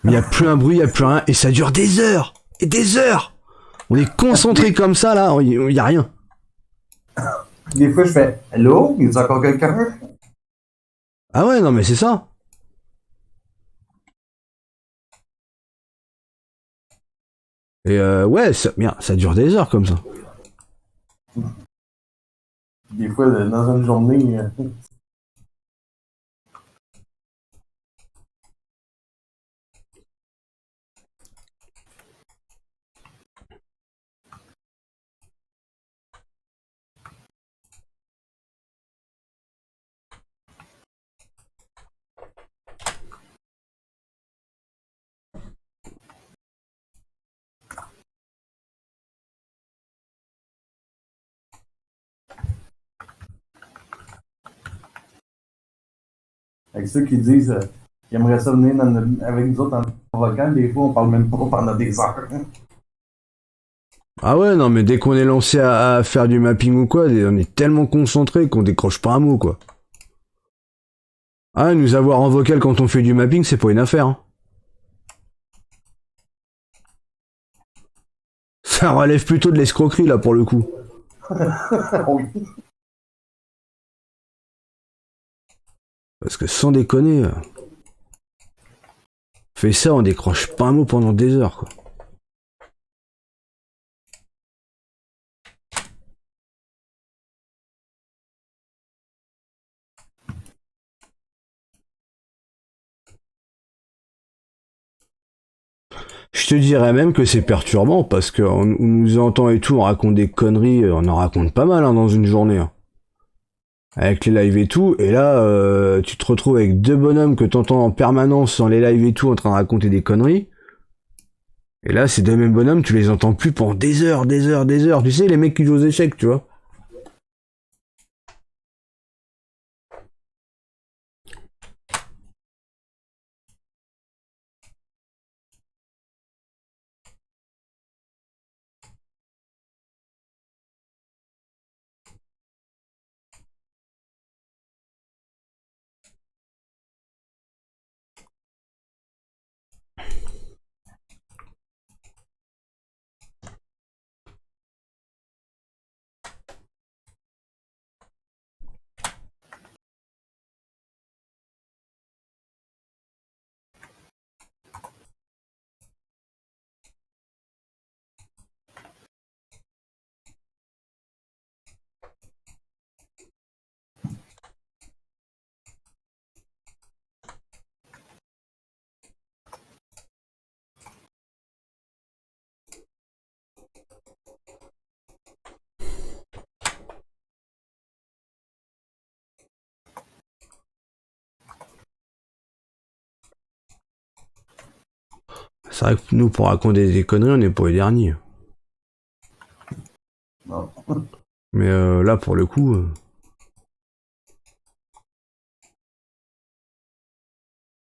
mais il y a plus un bruit, il y a plus rien, et ça dure des heures! Et des heures! On est concentré comme ça, là, il y a rien. Des fois, je fais Hello? Y a encore quelqu'un? Ah ouais, non, mais c'est ça. Et ouais, merde, ça dure des heures comme ça. Des fois, dans une journée, Avec ceux qui disent qu'ils aimeraient ça venir avec nous autres en convoquant, des fois on parle même pas pendant des heures. Ah ouais, non, mais dès qu'on est lancé à faire du mapping ou quoi, on est tellement concentré qu'on décroche pas un mot, quoi. Ah, nous avoir en vocal quand on fait du mapping, c'est pas une affaire, hein. Ça relève plutôt de l'escroquerie, là, pour le coup. Oui. Parce que sans déconner, fait ça, on décroche pas un mot pendant des heures, quoi. Je te dirais même que c'est perturbant, parce qu'on nous entend et tout, on raconte des conneries, on en raconte pas mal, hein, dans une journée, hein. Avec les lives et tout, et là, tu te retrouves avec deux bonhommes que t'entends en permanence dans les lives et tout, en train de raconter des conneries. Et là, ces deux mêmes bonhommes, tu les entends plus pendant des heures, des heures, des heures. Tu sais, les mecs qui jouent aux échecs, tu vois. C'est vrai que nous, pour raconter des conneries, on n'est pas les derniers. Non. Mais là, pour le coup...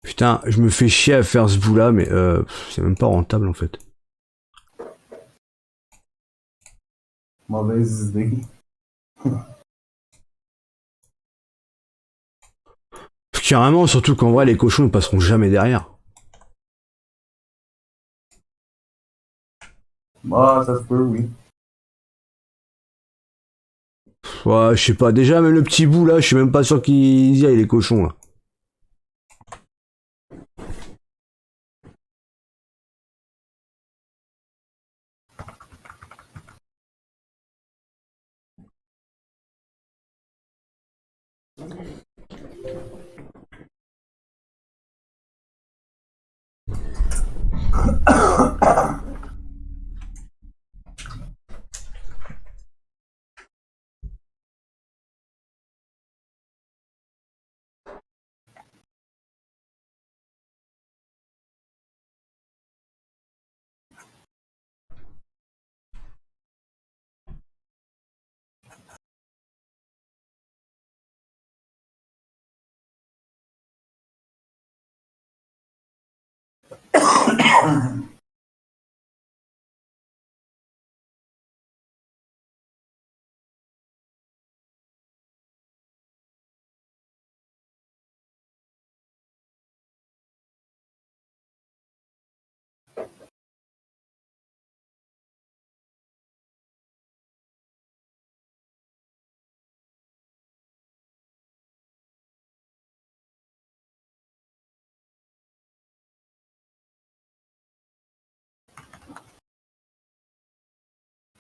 Putain, je me fais chier à faire ce bout-là, mais c'est même pas rentable, en fait. Mauvaise idée. Carrément, surtout qu'en vrai, les cochons, ils passeront jamais derrière. Ah, ça se peut, oui. Ouais, je sais pas. Déjà, même le petit bout, là, je suis même pas sûr qu'ils y aillent, les cochons, là.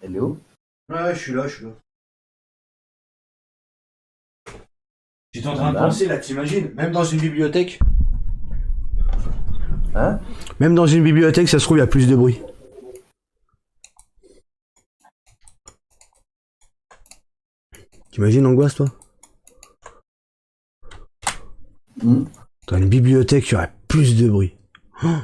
Hello? Ouais, je suis là, je suis là. J'étais en train de Madame? penser, là, t'imagines, même dans une bibliothèque. Hein? Même dans une bibliothèque, ça se trouve, il y a plus de bruit. T'imagines l'angoisse, toi? Hmm. Dans une bibliothèque, il y aurait plus de bruit. Oh,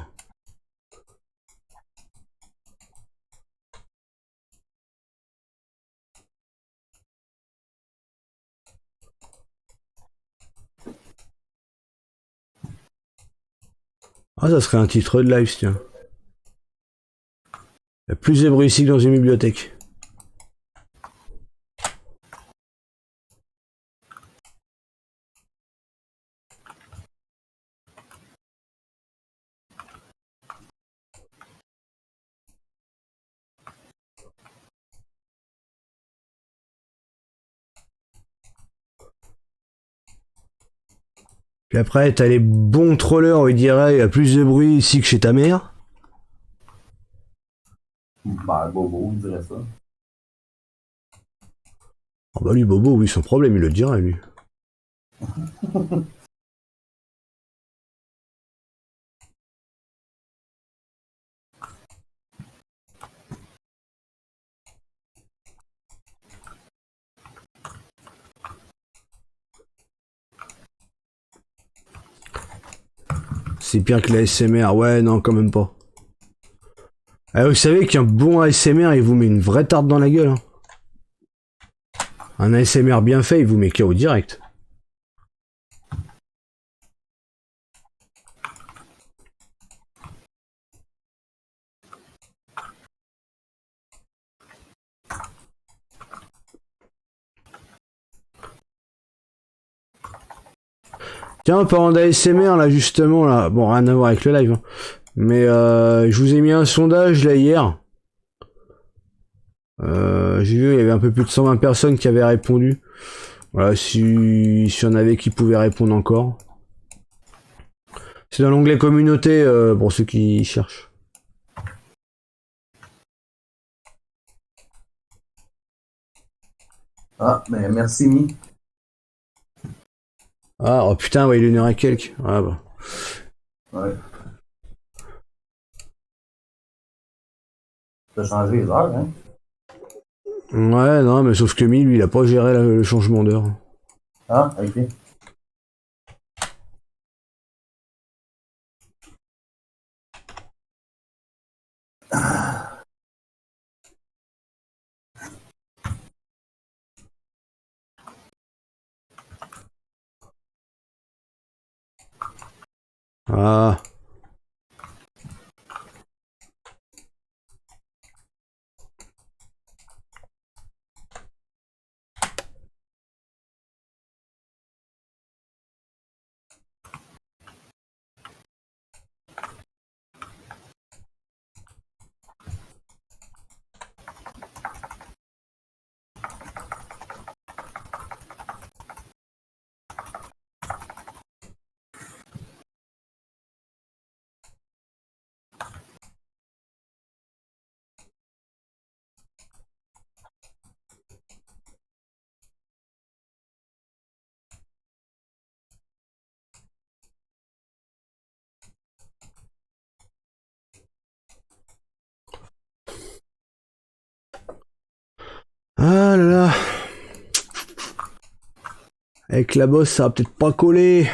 Ah, ça serait un titre de live, tiens. Il y a plus de bruit ici que dans une bibliothèque. Puis après, t'as les bons trollers où ils diraient il y a plus de bruit ici que chez ta mère. Bah, Bobo, on dirait ça. Ah bah lui, Bobo, oui, sans problème, il le dirait, lui. C'est pire que la SMR. Ouais, non, quand même pas. Ah, vous savez qu'un bon ASMR, il vous met une vraie tarte dans la gueule. Hein. Un ASMR bien fait, il vous met KO direct. Tiens, en parlant d'ASMR, là, justement, là, bon, rien à voir avec le live, hein. Mais je vous ai mis un sondage, là, hier. J'ai vu, il y avait un peu plus de 120 personnes qui avaient répondu. Voilà, si y en avait qui pouvaient répondre encore. C'est dans l'onglet communauté, pour ceux qui cherchent. Ah, mais merci, Mi. Ah, oh putain, ouais, il est 1h et quelques. Ah bah. Ouais. T'as changé les heures, hein? Ouais, non, mais sauf que Mi, lui, il a pas géré le changement d'heure. Ah, ok. Ah. Ah là là. Avec la bosse, ça va peut-être pas coller.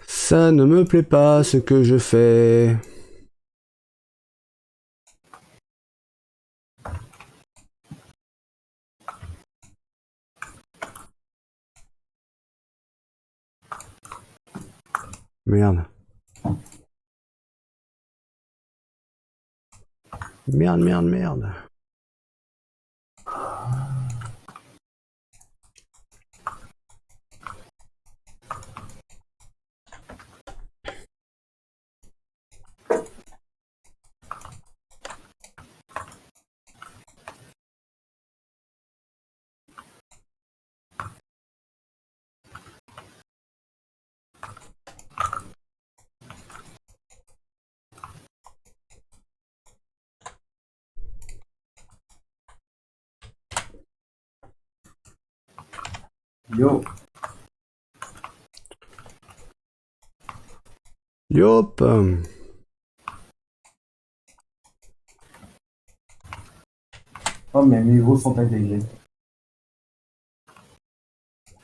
Ça ne me plaît pas ce que je fais. Merde. Merde, merde, merde. Yo. Yop. Oh, mes niveaux sont intégrés.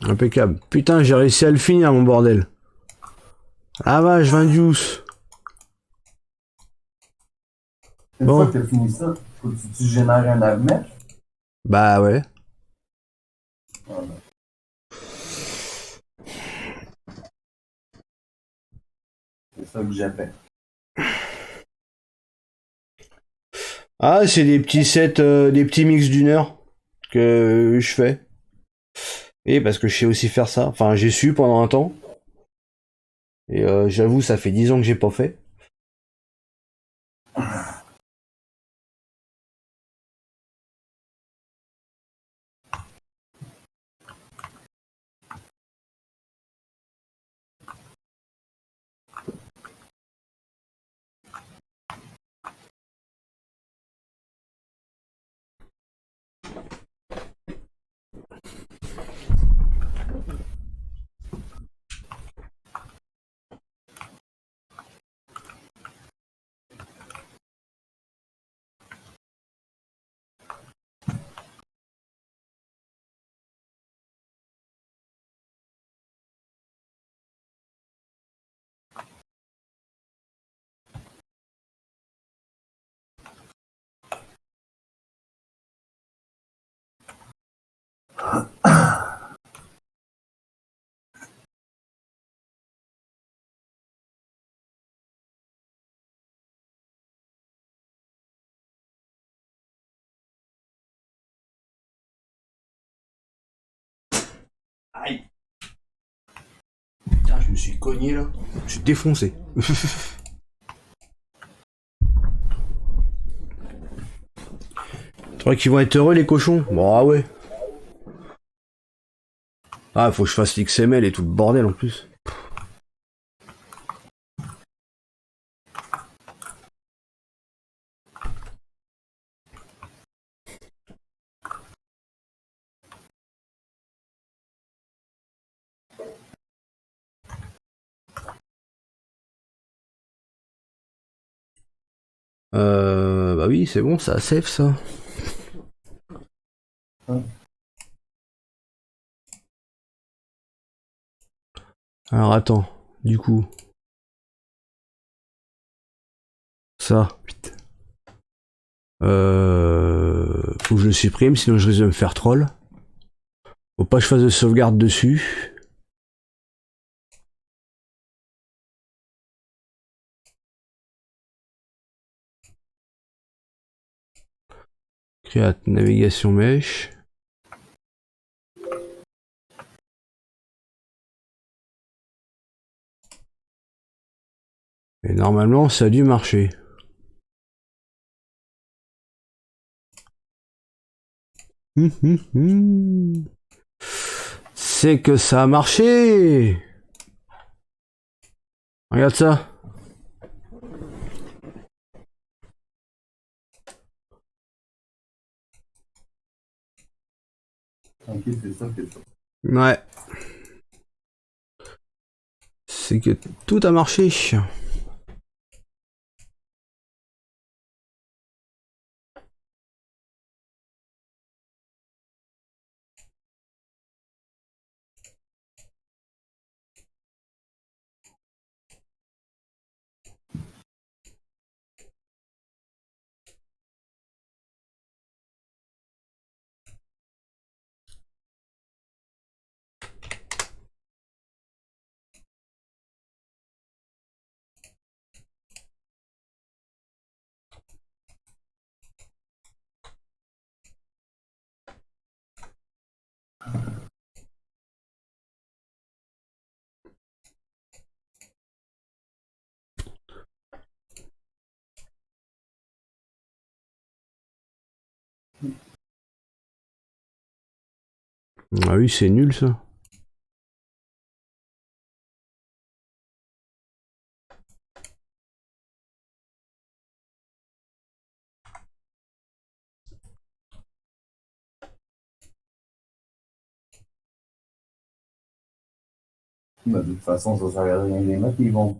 Impeccable. Putain, j'ai réussi à le finir, mon bordel. Ah vache, 20 juice. Une Bon. fois que tu as fini ça, faut que tu génères un avmet. Bah ouais. Voilà. C'est ça que j'ai fait. Ah, c'est des petits sets, des petits mix d'une heure que je fais. Et parce que je sais aussi faire ça. Enfin, j'ai su pendant un temps. Et j'avoue, ça fait 10 ans que j'ai pas fait. Aïe. Putain, je me suis cogné là. Je suis défoncé. Tu crois qu'ils vont être heureux les cochons? Bon, ah ouais. Ah, faut que je fasse l'XML et tout le bordel en plus. Bah oui, c'est bon, ça save ça. Ouais. Alors attends, du coup. Ça, putain. Faut que je le supprime, sinon je risque de me faire troll. Faut pas que je fasse de sauvegarde dessus. Create navigation mesh. Et normalement, ça a dû marcher. C'est que ça a marché. Regarde ça. Ok, c'est ça, c'est ça. Ouais. C'est que tout a marché. Ah oui, c'est nul ça. Bah, de toute façon, ça sert à rien de les mettre, ils vont.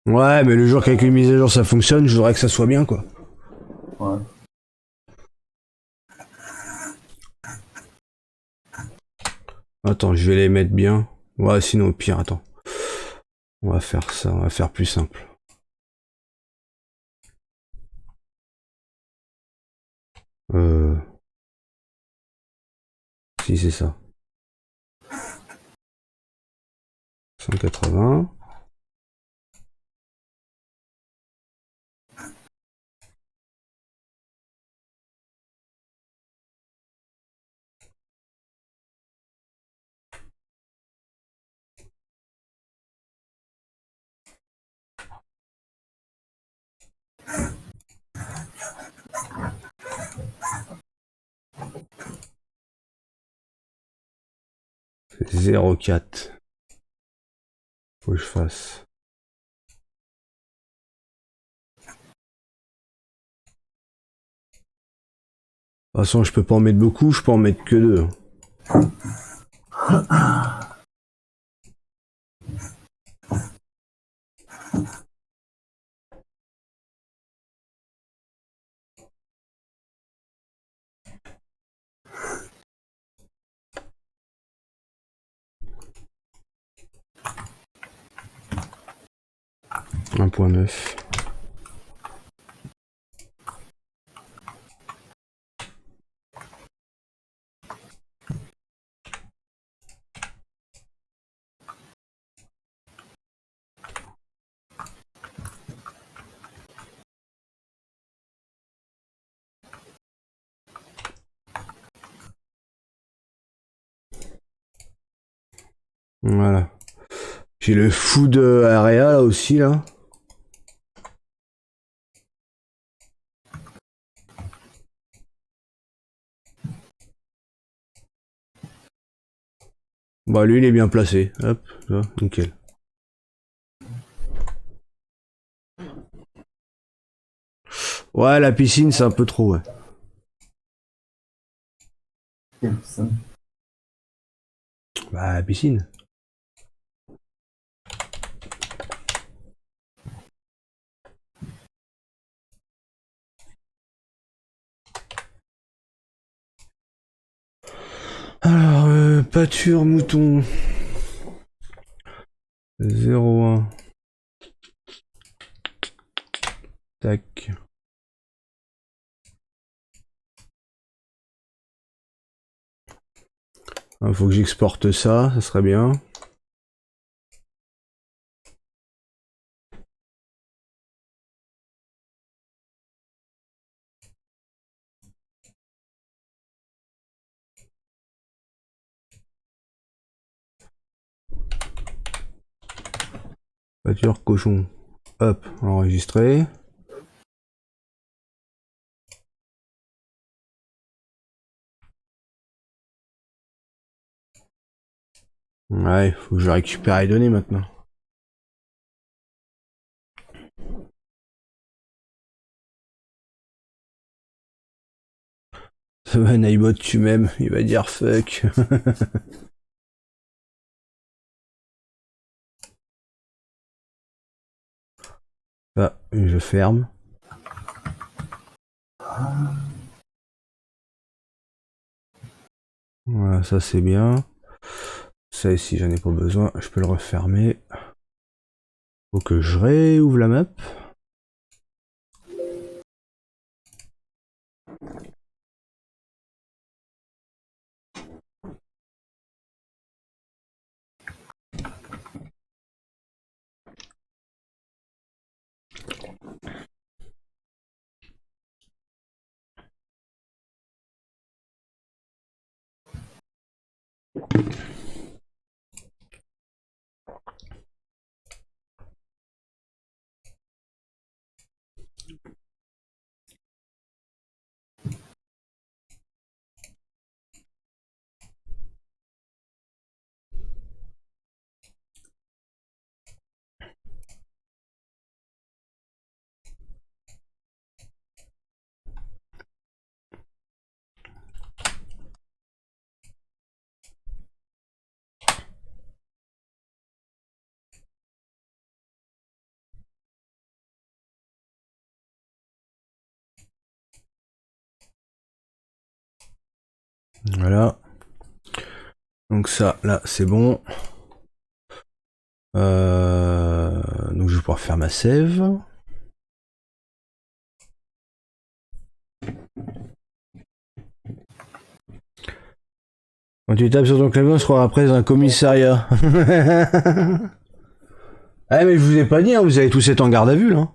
Ouais, mais le jour qu'avec une mise à jour ça fonctionne, je voudrais que ça soit bien quoi. Ouais. Attends, je vais les mettre bien. Ouais, sinon au pire, attends. On va faire ça, on va faire plus simple. Euh... Si c'est ça. 180. C'est 0,4. Faut que je fasse. De toute façon, je peux pas en mettre beaucoup, je peux en mettre que 2. 1,9. Voilà. J'ai le food area là aussi là. Bah lui il est bien placé. Hop, là, nickel. Ouais, la piscine c'est un peu trop, ouais. Quelle piscine. Bah la piscine. Alors, pâture mouton. 0,1. Tac. Il faut que j'exporte ça, ça serait bien. Pâture cochon. Hop, enregistré. Ouais, faut que je récupère les données maintenant. Ça va, Naibot, tu m'aimes, il va dire fuck. Ah, je ferme. Voilà, ça c'est bien. Ça ici, j'en ai pas besoin, je peux le refermer. Faut que je réouvre la map. Voilà. Donc ça, là, c'est bon. Donc je vais pouvoir faire ma save. Quand tu tapes sur ton clavier, on se croira après dans un commissariat. Ah mais je vous ai pas dit, hein, vous allez tous être en garde à vue là.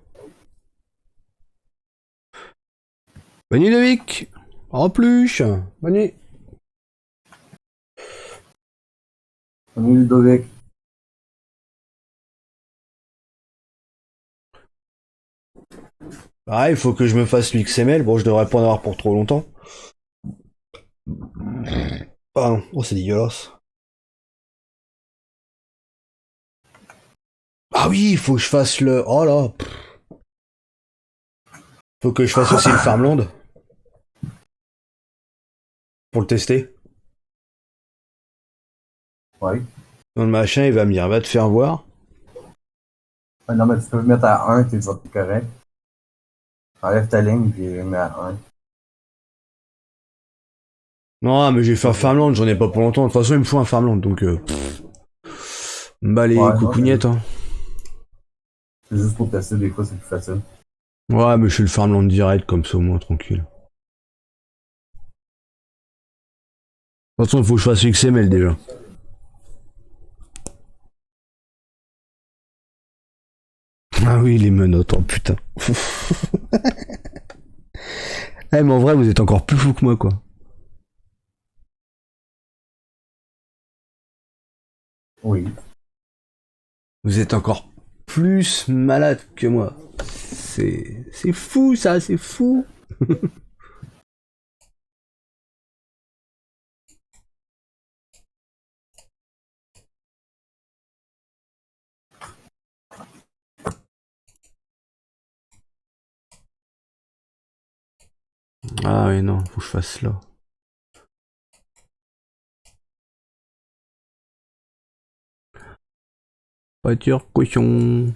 Bonne nuit Loïc. En plus. Bonne nuit. Salut Ludovic. Pareil, il faut que je me fasse l'XML. Bon, je devrais pas en avoir pour trop longtemps. Pardon. Oh, c'est dégueulasse. Ah oui, il faut que je fasse le... Oh là. Faut que je fasse aussi le Farmland. Pour le tester. Ouais. Dans le machin, il va me dire, va te faire voir. Ouais, non, mais tu peux le mettre à 1, t'es correct. Enlève ta ligne, puis mets à 1. Non, mais je vais faire Farmland, j'en ai pas pour longtemps. De toute façon, il me faut un Farmland, donc... Bah les Ouais, coucougnettes, hein. c'est juste pour tester, des fois, c'est plus facile. Ouais, mais je fais le Farmland direct, comme ça, au moins, tranquille. De toute façon, il faut que je fasse XML, déjà. Ah oui, les menottes, oh putain. Eh, mais en vrai, vous êtes encore plus fou que moi, quoi. Oui. Vous êtes encore plus malade que moi. C'est fou, ça, c'est fou. Ah oui, non, faut que je fasse là. Voiture cochon.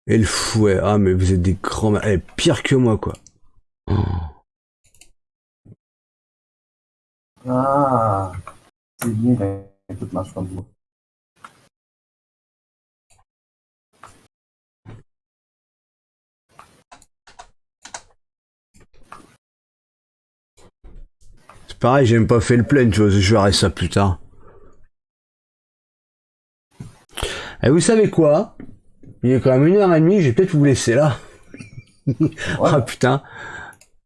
Et le fouet, ah mais vous êtes des grands... Eh, pire que moi, quoi. Oh. Ah, c'est bien quand tout marche comme ça. C'est pareil, j'ai même pas fait le plein, tu vois, je verrai ça plus tard. Et vous savez quoi? Il est quand même 1h30, je vais peut-être vous laisser là. Ouais. Ah putain.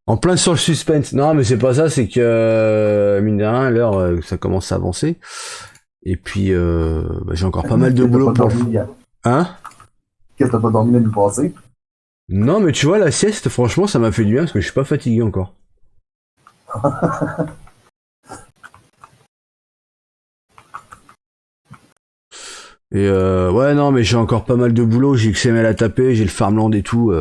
En plein sur le suspense. Non, mais c'est pas ça, c'est que, mine de rien, l'heure, ça commence à avancer. Et puis, bah, j'ai encore pas mal de boulot pour le... Hein? Qu'est-ce que t'as pas dormi la nuit passée? Non, mais tu vois, la sieste, franchement, ça m'a fait du bien parce que je suis pas fatigué encore. Et ouais, non, mais j'ai encore pas mal de boulot, j'ai XML à taper, j'ai le Farmland et tout.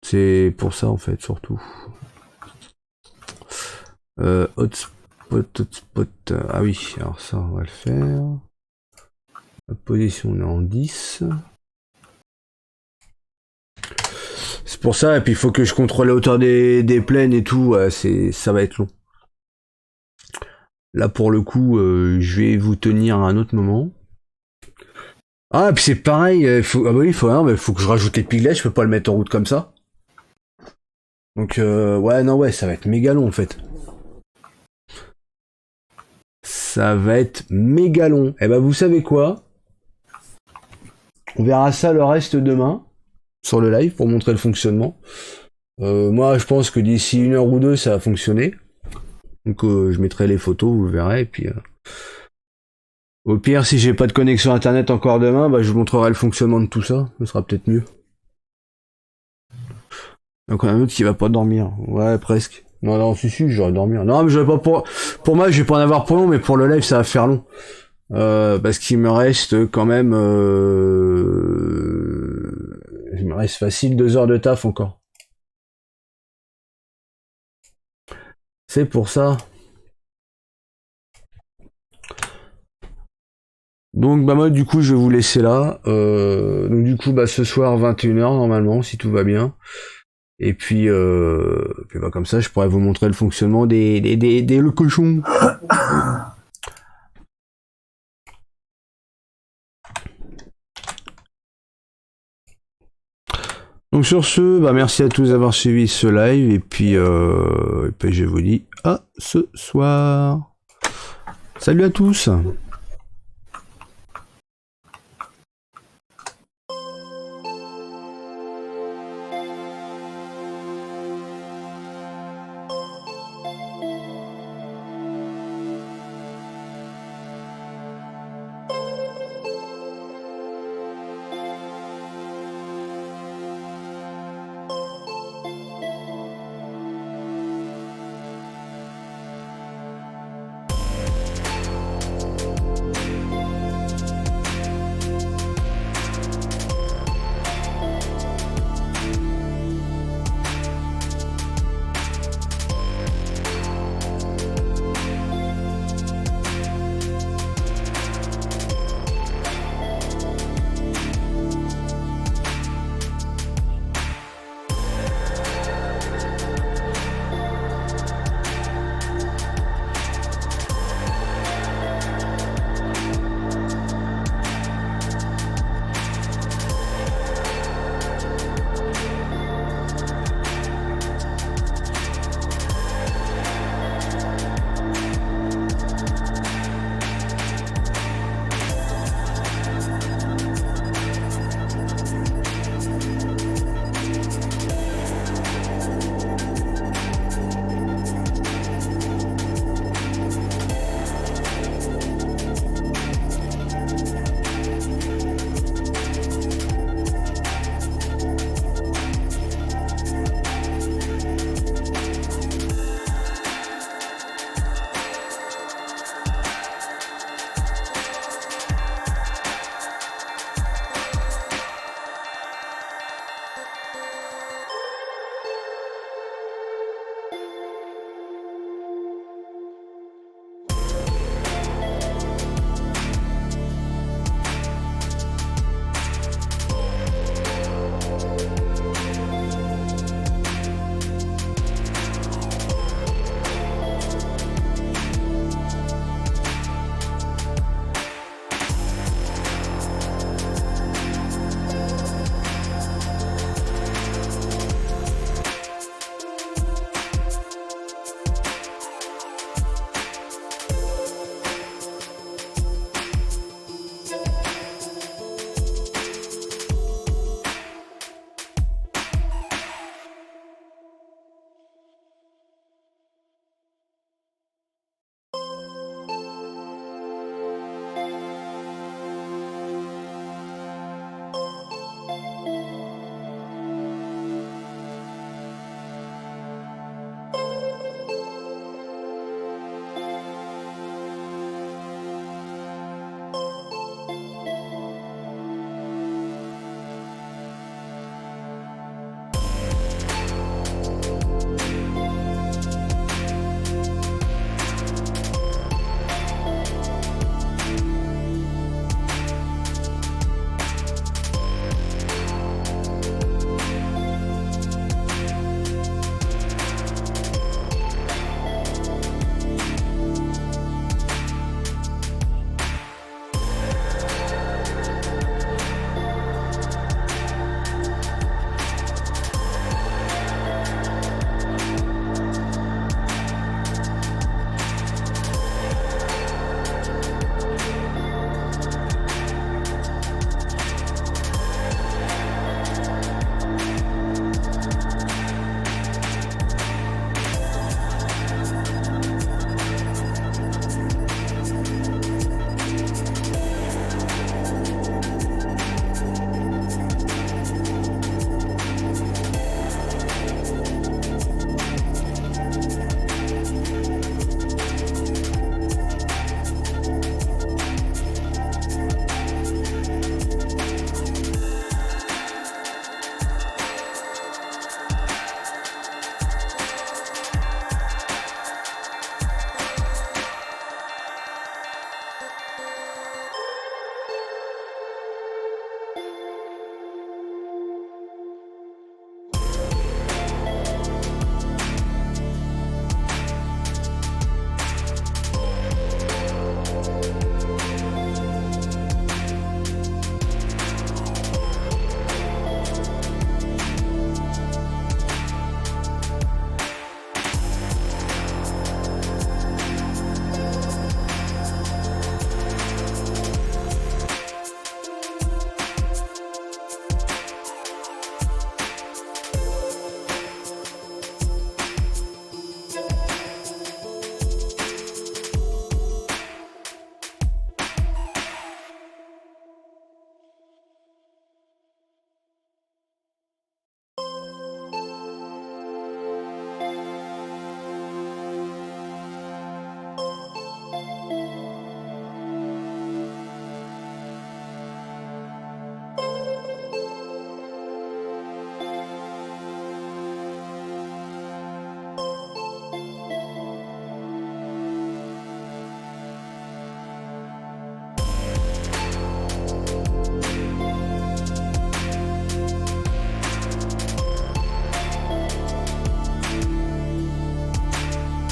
C'est pour ça, en fait, surtout. Hotspot. Ah oui, alors ça, on va le faire. La position, on est en 10. C'est pour ça, et puis il faut que je contrôle la hauteur des plaines et tout, ça va être long. Là, pour le coup, je vais vous tenir à un autre moment. Ah, et puis c'est pareil, ah bah oui, non, mais faut que je rajoute les piglets, je peux pas le mettre en route comme ça. Donc, ouais, non, ouais, ça va être méga long, en fait. Ça va être méga long. Et bah, vous savez quoi? On verra ça le reste demain, sur le live, pour montrer le fonctionnement. Moi, je pense que d'ici 1 heure ou 2, ça va fonctionner. Donc, je mettrai les photos, vous verrez, et puis... Au pire, si j'ai pas de connexion internet encore demain, bah, je vous montrerai le fonctionnement de tout ça. Ce sera peut-être mieux. Donc, on a un autre qui va pas dormir. Ouais, presque. Non, non, si, j'aurais dormir. Non, mais j'aurais pas pour moi, je vais pas en avoir pour long, mais pour le live, ça va faire long. Parce qu'il me reste quand même, Il me reste facile 2 heures de taf encore. C'est pour ça. Donc bah moi du coup je vais vous laisser là. Donc du coup bah ce soir 21h normalement si tout va bien. Et puis, bah, comme ça je pourrais vous montrer le fonctionnement des le cochon. Donc sur ce, bah merci à tous d'avoir suivi ce live et puis je vous dis à ce soir. Salut à tous.